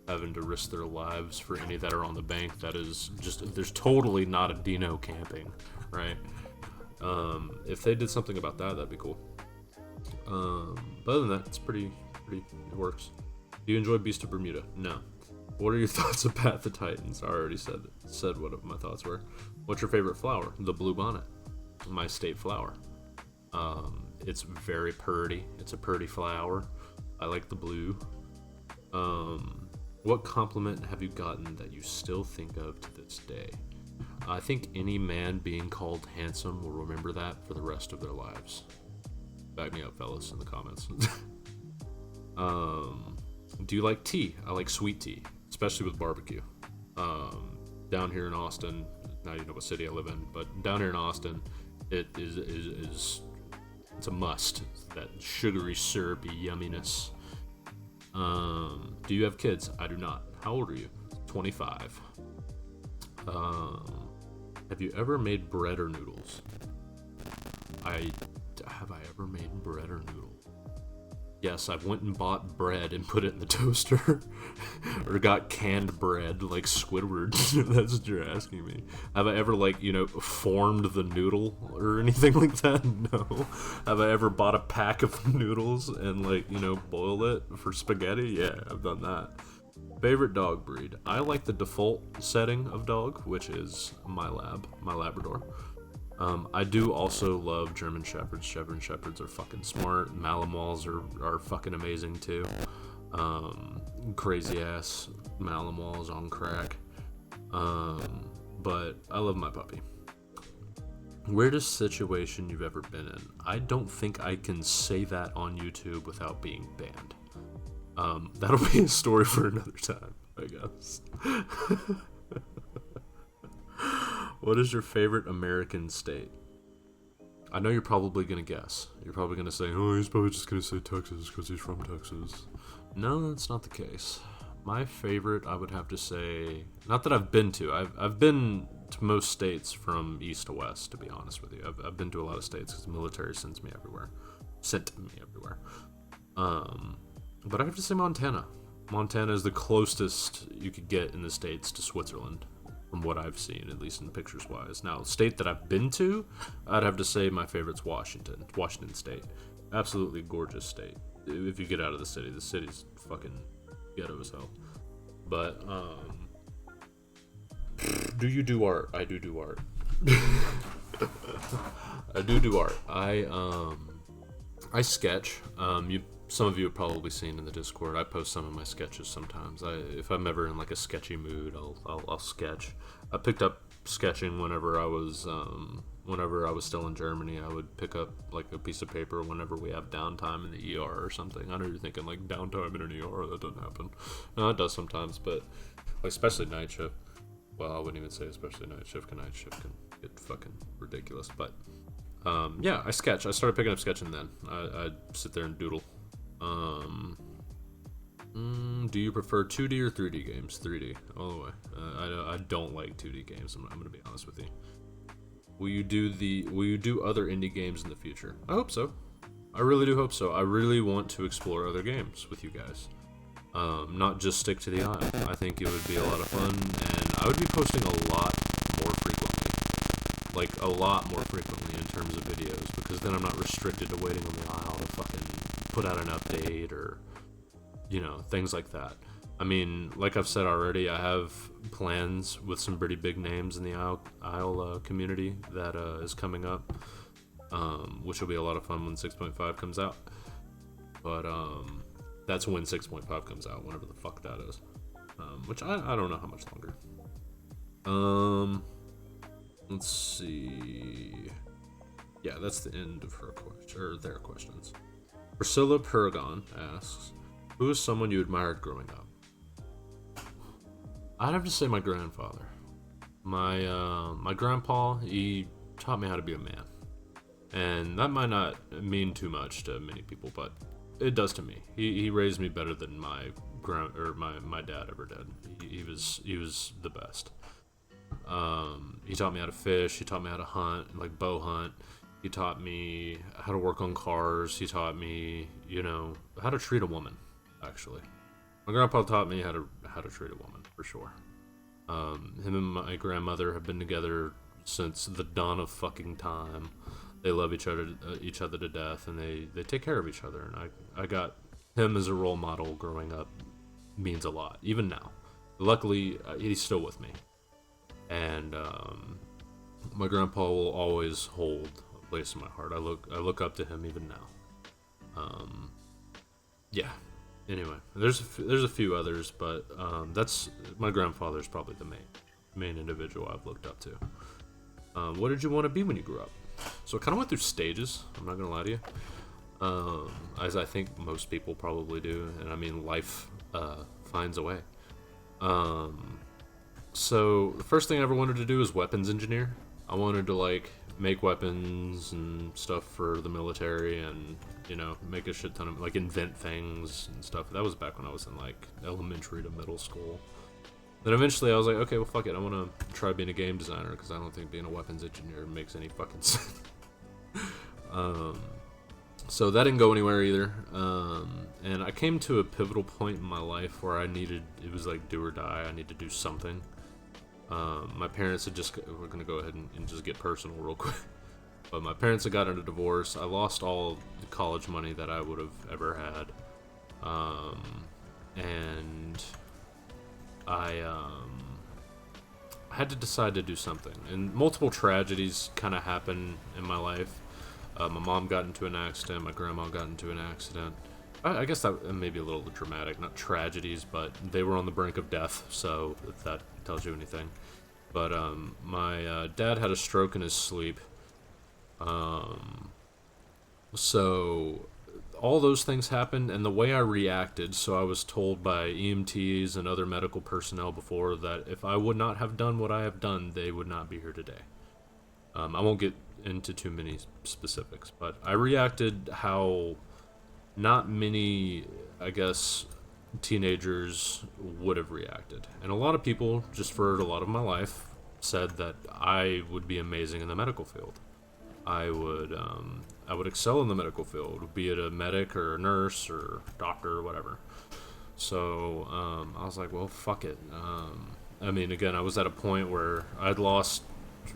Speaker 1: having to risk their lives for any that are on the bank. That is just, there's totally not a dino camping, right? If they did something about that, that'd be cool. But other than that, it's pretty, it works. Do you enjoy Beast of Bermuda? No. What are your thoughts of Pat the Titans? I already said what my thoughts were. What's your favorite flower? The blue bonnet, my state flower. It's very pretty. It's a pretty flower. I like the blue. What compliment have you gotten that you still think of to this day? I think any man being called handsome will remember that for the rest of their lives. Back me up, fellas, in the comments. Do you like tea? I like sweet tea, especially with barbecue. Down here in Austin, now you know what city I live in, but down here in Austin, it is it's a must. That sugary, syrupy yumminess. Do you have kids? I do not. How old are you? 25. Have you ever made bread or noodles? Have I ever made bread or noodles? Yes, I went and bought bread and put it in the toaster. Or got canned bread, like Squidward. That's what you're asking me. Have I ever, like, formed the noodle or anything like that? No. Have I ever bought a pack of noodles and, like, boiled it for spaghetti? Yeah, I've done that. Favorite dog breed? I like the default setting of dog, which is my Labrador. I do also love German Shepherds. German Shepherds are fucking smart. Malinois are fucking amazing too. Crazy ass Malinois on crack. But I love my puppy. Weirdest situation you've ever been in? I don't think I can say that on YouTube without being banned. That'll be a story for another time, I guess. What is your favorite American state? I know you're probably going to guess. You're probably going to say, oh, he's probably just going to say Texas because he's from Texas. No, that's not the case. My favorite, I would have to say, not that I've been to. I've been to most states from east to west, to be honest with you. I've been to a lot of states because the military sent me everywhere. But I have to say Montana. Montana is the closest you could get in the States to Switzerland, from what I've seen, at least in pictures wise. Now, state that I've been to, I'd have to say my favorite's Washington State. Absolutely gorgeous state. If you get out of the city's fucking ghetto as hell. But, do you do art? I do art. I do art. I sketch. Some of you have probably seen in the Discord. I post some of my sketches sometimes. If I'm ever in like a sketchy mood, I'll sketch. I picked up sketching whenever I was still in Germany. I would pick up like a piece of paper whenever we have downtime in the ER or something. I know you're thinking like downtime in an ER, that doesn't happen. No, it does sometimes, but like, especially night shift. Well, I wouldn't even say especially night shift, 'cause night shift can get fucking ridiculous. But yeah, I sketch. I started picking up sketching then. I'd sit there and doodle. Do you prefer 2D or 3D games? 3D, all the way. I don't like 2D games. I'm gonna be honest with you. Will you do other indie games in the future? I hope so. I really do hope so. I really want to explore other games with you guys. Not just stick to the Isle. I think it would be a lot of fun, and I would be posting a lot more frequently. Like, a lot more frequently in terms of videos, because then I'm not restricted to waiting on the Isle to fucking put out an update or, you know, things like that. I mean, like I've said already, I have plans with some pretty big names in the Isle community that is coming up, which will be a lot of fun when 6.5 comes out. But that's when 6.5 comes out, whenever the fuck that is. Which I don't know how much longer. Let's see. Yeah, that's the end of her question, or their questions. Priscilla Paragon asks, who is someone you admired growing up? I'd have to say my grandfather. My grandpa, he taught me how to be a man. And that might not mean too much to many people, but it does to me. He raised me better than my dad ever did. He was the best. He taught me how to fish. He taught me how to hunt, like bow hunt. He taught me how to work on cars. He taught me, you know, how to treat a woman. Actually, my grandpa taught me how to treat a woman for sure. Him and my grandmother have been together since the dawn of fucking time. They love each other to death, and they take care of each other. And I got him as a role model growing up. Means a lot, even now. Luckily, he's still with me. And my grandpa will always hold a place in my heart. I look up to him even now. Yeah. Anyway, there's a few others, but that's my grandfather's probably the main individual I've looked up to. What did you want to be when you grew up? So I kind of went through stages. I'm not gonna lie to you, as I think most people probably do, and I mean life finds a way. So the first thing I ever wanted to do was weapons engineer. I wanted to like make weapons and stuff for the military, and you know, make a shit ton of like invent things and stuff. That was back when I was in like elementary to middle school. Then eventually I was like, okay, well fuck it, I want to try being a game designer, because I don't think being a weapons engineer makes any fucking sense. So that didn't go anywhere either. And I came to a pivotal point in my life where it was like do or die. I need to do something. My parents had we're going to go ahead and just get personal real quick. But my parents had gotten a divorce. I lost all the college money that I would have ever had. And I had to decide to do something. And multiple tragedies kind of happened in my life. My mom got into an accident. My grandma got into an accident. I guess that may be a little dramatic. Not tragedies, but they were on the brink of death, so if that tells you anything. But my dad had a stroke in his sleep. So all those things happened, and the way I reacted, so I was told by EMTs and other medical personnel before that if I would not have done what I have done, they would not be here today. I won't get into too many specifics, but I reacted how not many, I guess, teenagers would have reacted. And a lot of people, just for a lot of my life, said that I would be amazing in the medical field. I would excel in the medical field, be it a medic or a nurse or doctor or whatever. So I was like, well, fuck it. I mean, again, I was at a point where I'd lost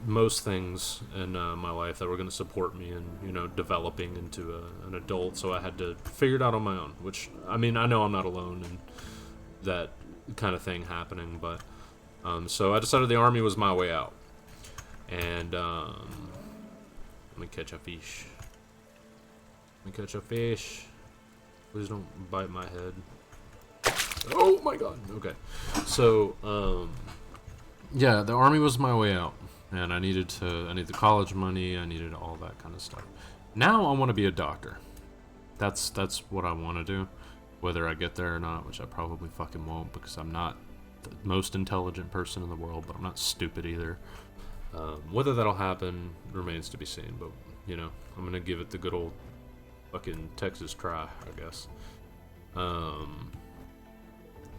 Speaker 1: most things in my life that were going to support me in, developing into an adult. So I had to figure it out on my own. Which, I mean, I know I'm not alone in that kind of thing happening, but so I decided the army was my way out. And let me catch a fish. Please don't bite my head. Oh my god. Okay. So, yeah, the army was my way out. And I needed the college money, I needed all that kind of stuff. Now I want to be a doctor. That's what I want to do. Whether I get there or not, which I probably fucking won't, because I'm not the most intelligent person in the world, but I'm not stupid either. Whether that'll happen remains to be seen, but, I'm gonna give it the good old fucking Texas try, I guess.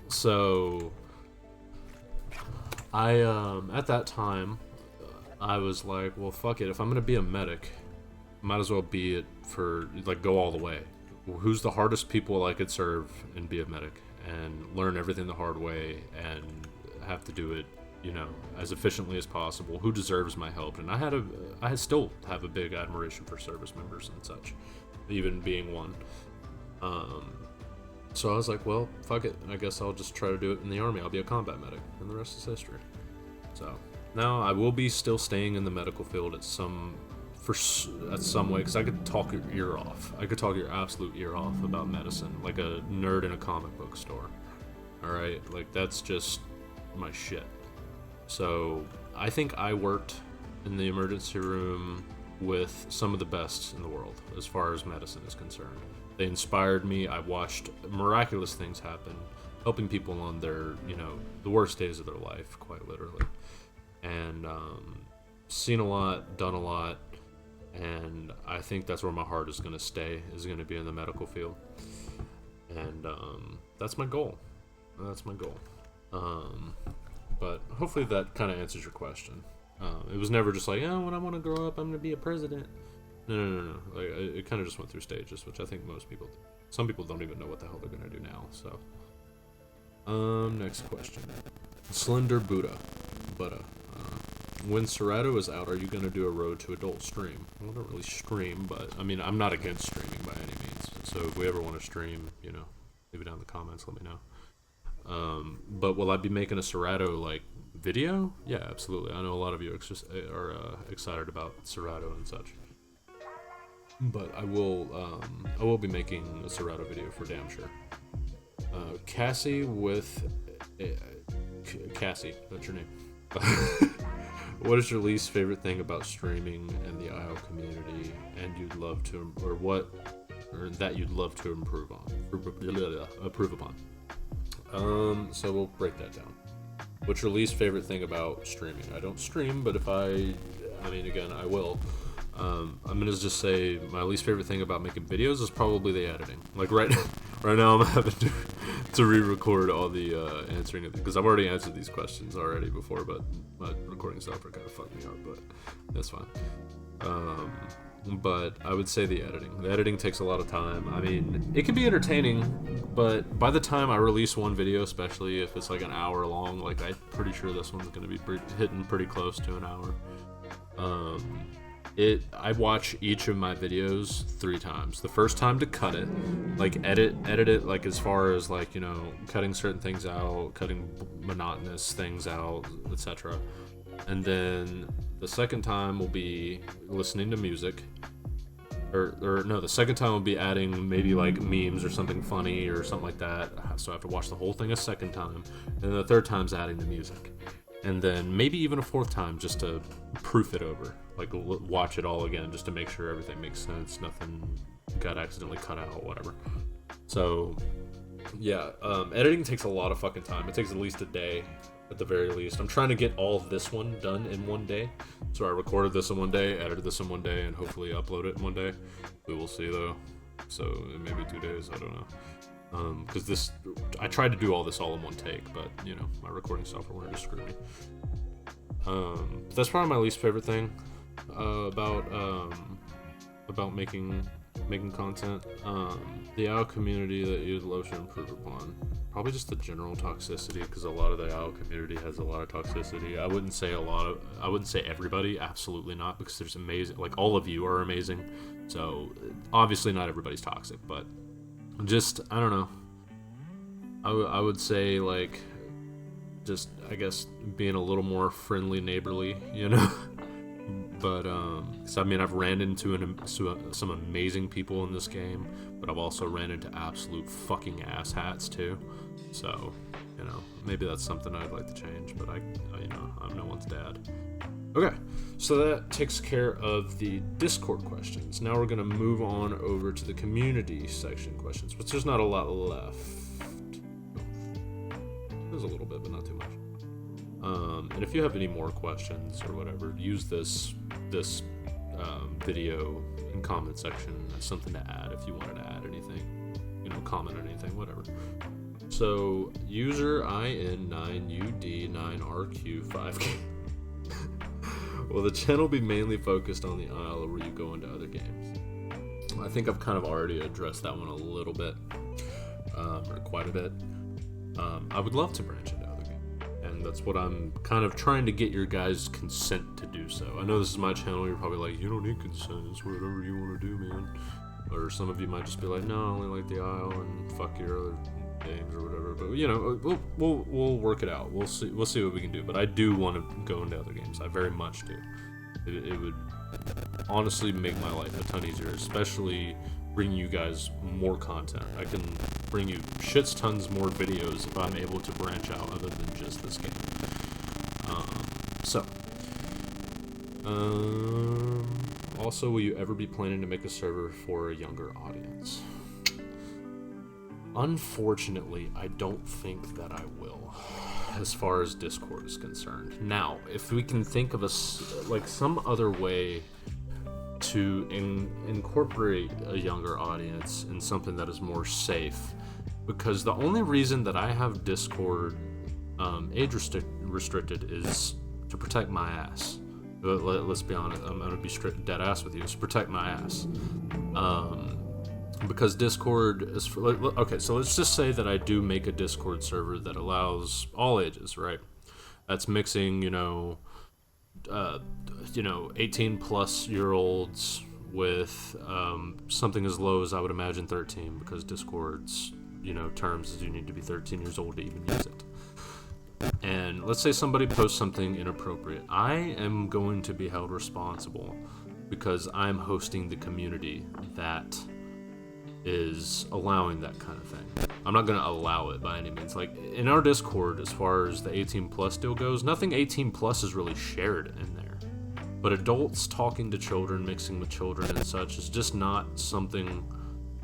Speaker 1: So I at that time I was like, well, fuck it, if I'm gonna be a medic, might as well be it for, like, go all the way. Who's the hardest people I could serve and be a medic and learn everything the hard way and have to do it, as efficiently as possible? Who deserves my help? And I still have a big admiration for service members and such, even being one. So I was like, well, fuck it, I guess I'll just try to do it in the army. I'll be a combat medic, and the rest is history. So now I will be still staying in the medical field at some way, because I could talk your ear off. I could talk your absolute ear off about medicine, like a nerd in a comic book store. Alright, like, that's just my shit. So I think I worked in the emergency room with some of the best in the world as far as medicine is concerned. They inspired me. I watched miraculous things happen, helping people on their, the worst days of their life, quite literally. And seen a lot, done a lot, and I think that's where my heart is going to stay, is going to be in the medical field. And that's my goal. But hopefully that kind of answers your question. It was never just like, oh, when I want to grow up, I'm going to be a president. No. Like, it kind of just went through stages, which I think some people don't even know what the hell they're going to do now. So, next question. Slender Buddha. When Serato is out, are you going to do a Road to Adult stream? Well, I don't really stream, but, I mean, I'm not against streaming by any means. So if we ever want to stream, leave it down in the comments, let me know. But will I be making a Serato, like, video? Yeah, absolutely. I know a lot of you are excited about Serato and such. But I will be making a Serato video for damn sure. Cassie, that's your name. What is your least favorite thing about streaming and the Isle community, and that you'd love to improve upon? So we'll break that down. What's your least favorite thing about streaming? I don't stream, but if I will. I'm gonna just say my least favorite thing about making videos is probably the editing. Like right now, I'm having to re-record all the answering it, because I've already answered these questions already before, but my recording software kind of fucked me up, but that's fine. But I would say the editing. The editing takes a lot of time. I mean, it can be entertaining, but by the time I release one video, especially if it's like an hour long, like I'm pretty sure this one's gonna be hitting pretty close to an hour. I watch each of my videos 3 times. The first time to cut it, like edit it, like as far as like, cutting certain things out, cutting monotonous things out, etc. And then the second time will be listening to music. The second time will be adding maybe like memes or something funny or something like that. So I have to watch the whole thing a second time. And the third time's adding the music. And then maybe even a 4th time just to proof it over. Like, watch it all again just to make sure everything makes sense, nothing got accidentally cut out, whatever. So, yeah, editing takes a lot of fucking time. It takes at least a day, at the very least. I'm trying to get all of this one done in one day. So I recorded this in one day, edited this in one day, and hopefully upload it in one day. We will see, though. So, maybe 2 days, I don't know. Because I tried to do all this all in one take, but, my recording software wanted to screw me. That's probably my least favorite thing about making content. The OWL community that you'd love to improve upon. Probably just the general toxicity, because a lot of the Isle community has a lot of toxicity. I wouldn't say everybody, absolutely not, because there's amazing, like all of you are amazing. So obviously not everybody's toxic, but just, I don't know. I would say, like, just, I guess, being a little more friendly, neighborly, you know? But, so, I mean, I've ran into some amazing people in this game, but I've also ran into absolute fucking asshats, too. So, you know, maybe that's something I'd like to change, but I'm no one's dad. Okay, so that takes care of the Discord questions. Now we're going to move on over to the community section questions, which there's not a lot left. There's a little bit, but not too much. And if you have any more questions or whatever, use this video in comment section as something to add if you wanted to add anything, you know, comment on anything, whatever. So, user IN9UD9RQ5K. Will the channel be mainly focused on the Isle, or will you go into other games? I think I've kind of already addressed that one a little bit, or quite a bit. I would love to branch into other games, and that's what I'm kind of trying to get your guys' consent to do so. I know this is my channel, you're probably like, you don't need consent, it's whatever you want to do, man. Or some of you might just be like, no, I only like the Isle, and fuck your other games or whatever. But, you know, we'll work it out. We'll see what we can do. But I do want to go into other games. I very much do. It would honestly make my life a ton easier, especially bring you guys more content. I can bring you shits tons more videos if I'm able to branch out other than just this game. Also, will you ever be planning to make a server for a younger audience? Unfortunately, I don't think that I will, as far as Discord is concerned. Now, if we can think of some other way to incorporate a younger audience in something that is more safe, because the only reason that I have Discord age restricted is to protect my ass. Let's be honest, I'm gonna be dead ass with you. It's to protect my ass. Because Discord is for, okay, so let's just say that I do make a Discord server that allows all ages, right? That's mixing, 18 plus year olds with something as low as I would imagine 13, because Discord's, terms is you need to be 13 years old to even use it. And let's say somebody posts something inappropriate. I am going to be held responsible because I'm hosting the community that is allowing that kind of thing. I'm not going to allow it by any means. Like, in our Discord, as far as the 18 plus deal goes, nothing 18 plus is really shared in there. But adults talking to children, mixing with children and such, is just not something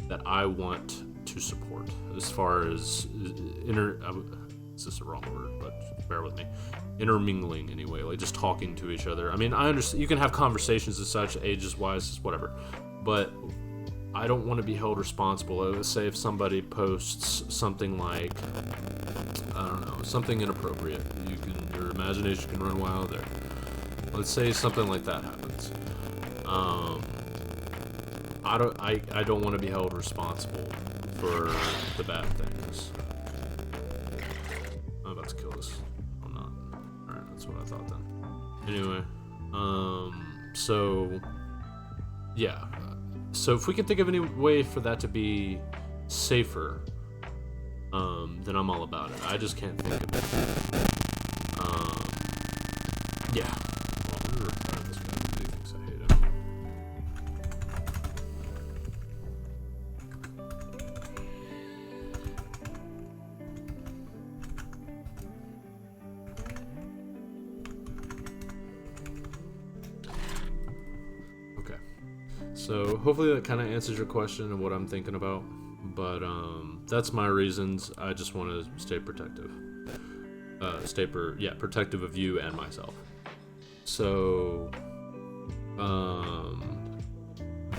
Speaker 1: that I want to support. As far as is this a wrong word, but bear with me. Intermingling, anyway, like just talking to each other. I mean, I understand you can have conversations and such, ages wise, whatever, but I don't want to be held responsible. Let's say if somebody posts something like, I don't know, something inappropriate, your imagination can run wild there. Let's say something like that happens. I don't want to be held responsible for the bad things. I'm about to kill this. I'm not. Alright, that's what I thought then. Anyway, so yeah. So if we can think of any way for that to be safer, then I'm all about it. I just can't think of it. Yeah. Well, I'm gonna retire this guy because he thinks I hate him. Okay. So hopefully that kind of answers your question and what I'm thinking about. But that's my reasons. I just want to stay protective. Protective of you and myself. So,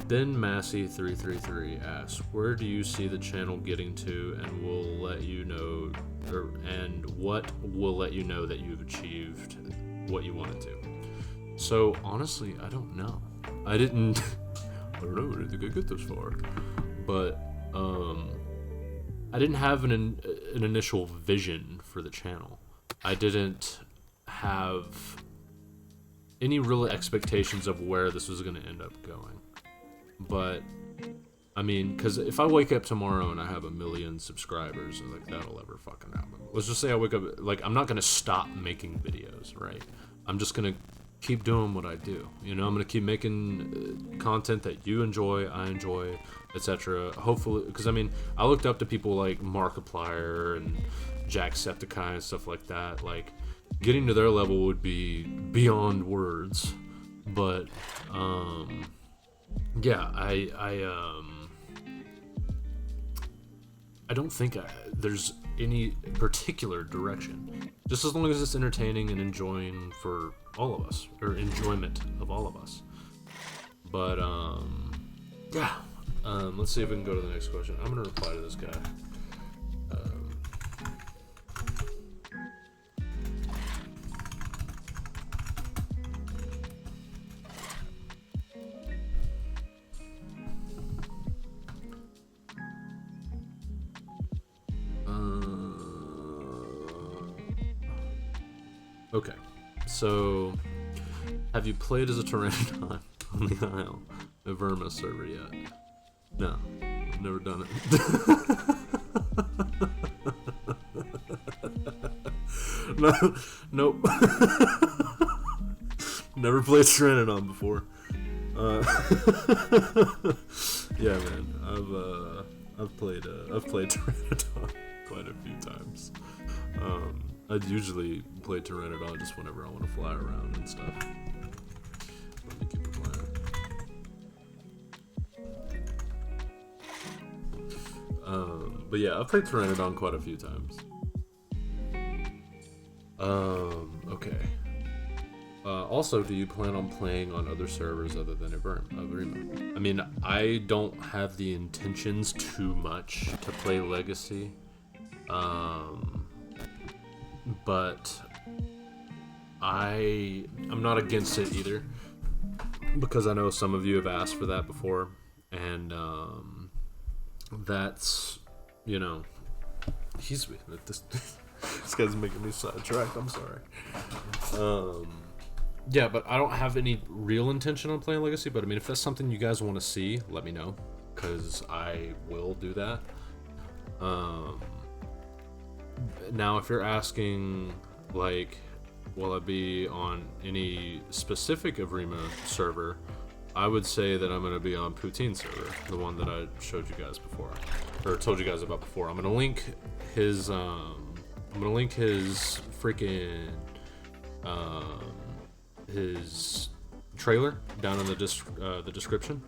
Speaker 1: Ben Massey 333 asks, where do you see the channel getting to, and will let you know, and what will let you know that you've achieved what you wanted to? So honestly, I don't know. I didn't think I get this far, but I didn't have an initial vision for the channel. I didn't have any real expectations of where this was going to end up going. But I mean, because if I wake up tomorrow and I have 1 million subscribers, like, that'll ever fucking happen. Let's just say I wake up, like, I'm not gonna stop making videos, right? I'm just gonna keep doing what I do. You know, I'm gonna keep making content that you enjoy, I enjoy, etc. Hopefully, because I mean, I looked up to people like Markiplier and Jacksepticeye and stuff like that. Like, getting to their level would be beyond words. But yeah, I don't think there's any particular direction. Just as long as it's entertaining and enjoying for all of us, or enjoyment of all of us. But yeah. Let's see if we can go to the next question. I'm gonna reply to this guy. Okay, so have you played as a Pteranodon on the Isle Evrima server yet? No, I've never done it. No, nope. Never played Pteranodon before. Yeah, man, I've played Pteranodon quite a few times. I'd usually play Pteranodon just whenever I want to fly around and stuff. Let me keep it playing. But yeah, I've played Pteranodon quite a few times. Okay. Also, do you plan on playing on other servers other than Evrima? I mean, I don't have the intentions too much to play Legacy. But I'm not against it either, because I know some of you have asked for that before, and that's, you know, this guy's making me sidetracked. I'm sorry. Yeah, but I don't have any real intention on playing Legacy. But I mean, if that's something you guys want to see, let me know, because I will do that. Now, if you're asking, like, will I be on any specific Evrima server, I would say that I'm going to be on Poutine server, the one that I showed you guys before, or told you guys about before. I'm going to link his, freaking, his trailer down in the description,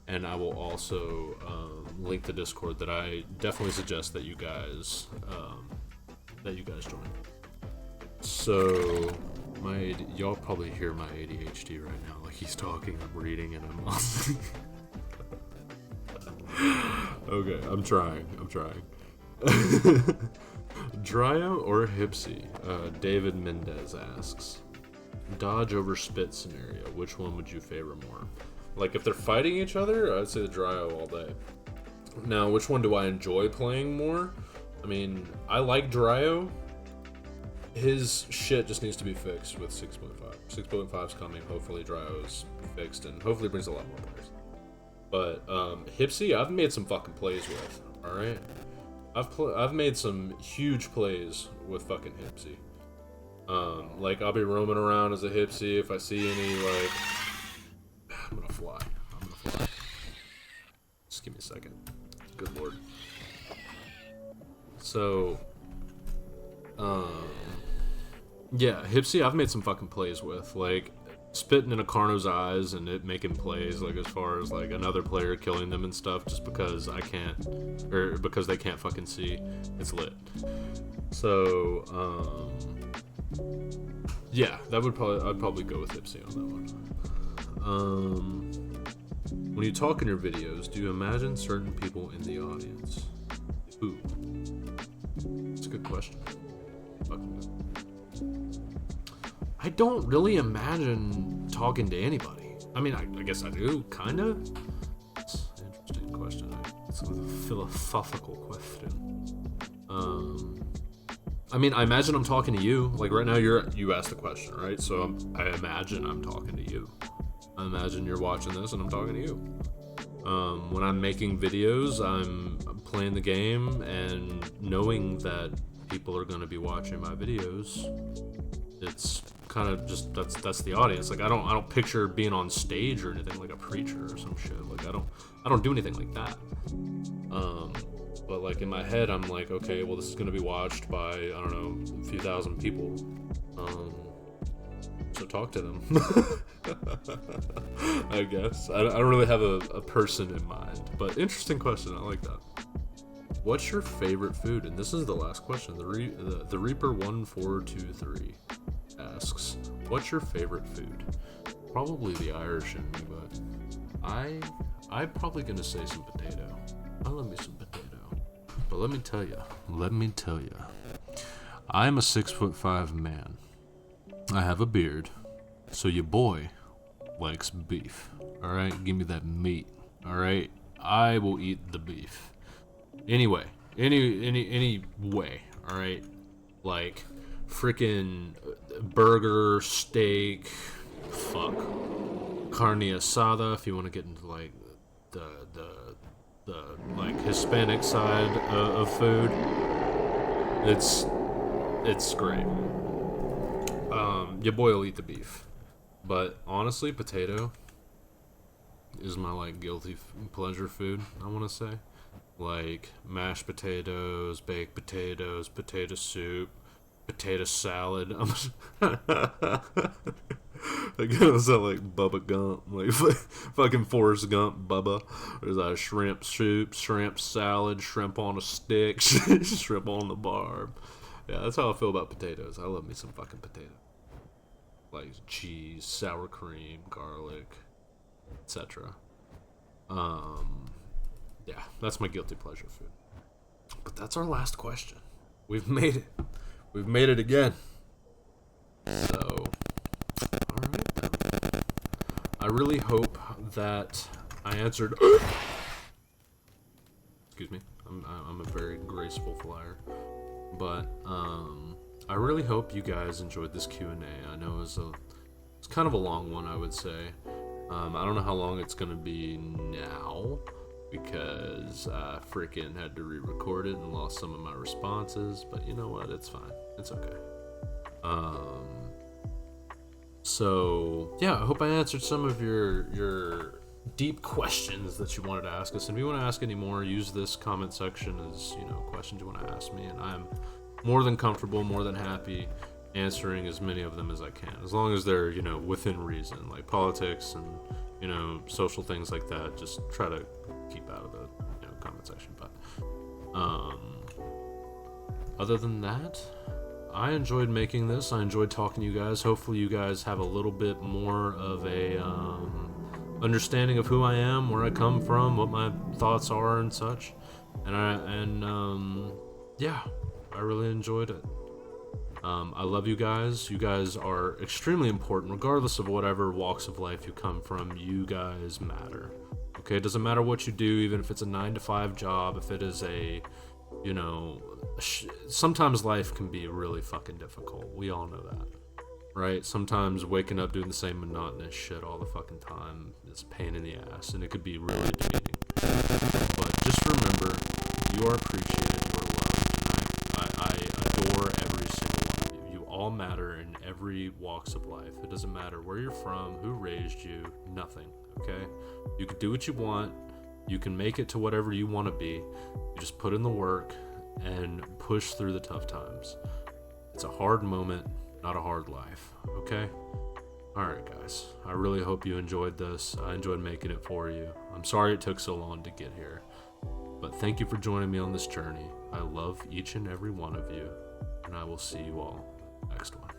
Speaker 1: and I will also link the Discord that I definitely suggest that you guys join. So y'all probably hear my ADHD right now, like he's talking, I'm reading, and I'm listening. Okay, I'm trying. Dryo or Hipsy? David Mendez asks. Dodge over spit scenario, which one would you favor more? Like, if they're fighting each other, I'd say the Dryo all day. Now, which one do I enjoy playing more? I mean, I like Dryo. His shit just needs to be fixed with 6.5. 6.5's coming. Hopefully Dryo's fixed, and hopefully brings a lot more players. But Hipsy, I've made some fucking plays with. All right, I've made some huge plays with fucking Hipsy. Like, I'll be roaming around as a Hipsy. If I see any, like, I'm gonna fly. Just give me a second. Good lord. So, yeah, Hipsy, I've made some fucking plays with, like, spitting in a Carno's eyes and it making plays, like, as far as, like, another player killing them and stuff, just because I can't, or because they can't fucking see. It's lit. So, yeah, I'd probably go with Hipsy on that one. When you talk in your videos, do you imagine certain people in the audience? Who? It's a good question. I don't really imagine talking to anybody. I mean, I guess I do, kinda. It's an interesting question. It's a philosophical question. I mean, I imagine I'm talking to you. Like right now, you asked the question, right? So I imagine I'm talking to you. I imagine you're watching this and I'm talking to you. When I'm making videos, I'm playing the game and knowing that people are going to be watching my videos. It's kind of just that's the audience. Like I don't picture being on stage or anything like a preacher or some shit. Like I don't do anything like that. But like in my head, I'm like, okay, well this is gonna be watched by I don't know a few thousand people. So talk to them. I guess I don't really have a person in mind, but interesting question. I like that. What's your favorite food? And this is the last question. The Reaper 1423 asks, what's your favorite food? Probably the Irish in me, but I'm probably gonna say some potato. I love me some potato. But let me tell you, I'm a 6'5" man. I have a beard, so your boy likes beef. All right, give me that meat. All right, I will eat the beef. Anyway, any way. All right, like freaking burger, steak, fuck, carne asada. If you want to get into like the like Hispanic side of food, it's great. Your boy will eat the beef, but honestly, potato is my like guilty pleasure food. I want to say, like mashed potatoes, baked potatoes, potato soup, potato salad. Like I sound like Bubba Gump, like fucking Forrest Gump, Bubba. There's a shrimp soup, shrimp salad, shrimp on a stick, shrimp on the barb. Yeah, that's how I feel about potatoes. I love me some fucking potato. Like cheese, sour cream, garlic, etc. Yeah, that's my guilty pleasure food. But that's our last question. We've made it. We've made it again. So, alright then. I really hope that I answered... Excuse me. I'm a very graceful flyer. But, I really hope you guys enjoyed this Q&A. I know it's kind of a long one, I would say. I don't know how long it's going to be now, because I freaking had to re-record it and lost some of my responses, but you know what, it's fine, it's okay. So yeah, I hope I answered some of your deep questions that you wanted to ask us, and if you want to ask any more, use this comment section as, you know, questions you want to ask me, and I'm more than comfortable, more than happy answering as many of them as I can, as long as they're, you know, within reason, like politics and, you know, social things like that. Just try to keep out of the, you know, comment section. But other than that, I enjoyed making this. I enjoyed talking to you guys. Hopefully you guys have a little bit more of a understanding of who I am, where I come from, what my thoughts are and such. And yeah, I really enjoyed it. I love you guys. You guys are extremely important, regardless of whatever walks of life you come from. You guys matter. Okay, it doesn't matter what you do, even if it's a 9-to-5 job, if it is a, you know, sometimes life can be really fucking difficult. We all know that, right? Sometimes waking up doing the same monotonous shit all the fucking time is a pain in the ass, and it could be really demeaning. But just remember, you are appreciated, you are loved, and I adore every single one of you. You all matter in every walks of life. It doesn't matter where you're from, who raised you, nothing, okay? You can do what you want. You can make it to whatever you want to be. You just put in the work and push through the tough times. It's a hard moment, not a hard life, okay? Alright guys, I really hope you enjoyed this. I enjoyed making it for you. I'm sorry it took so long to get here, but thank you for joining me on this journey. I love each and every one of you, and I will see you all next one.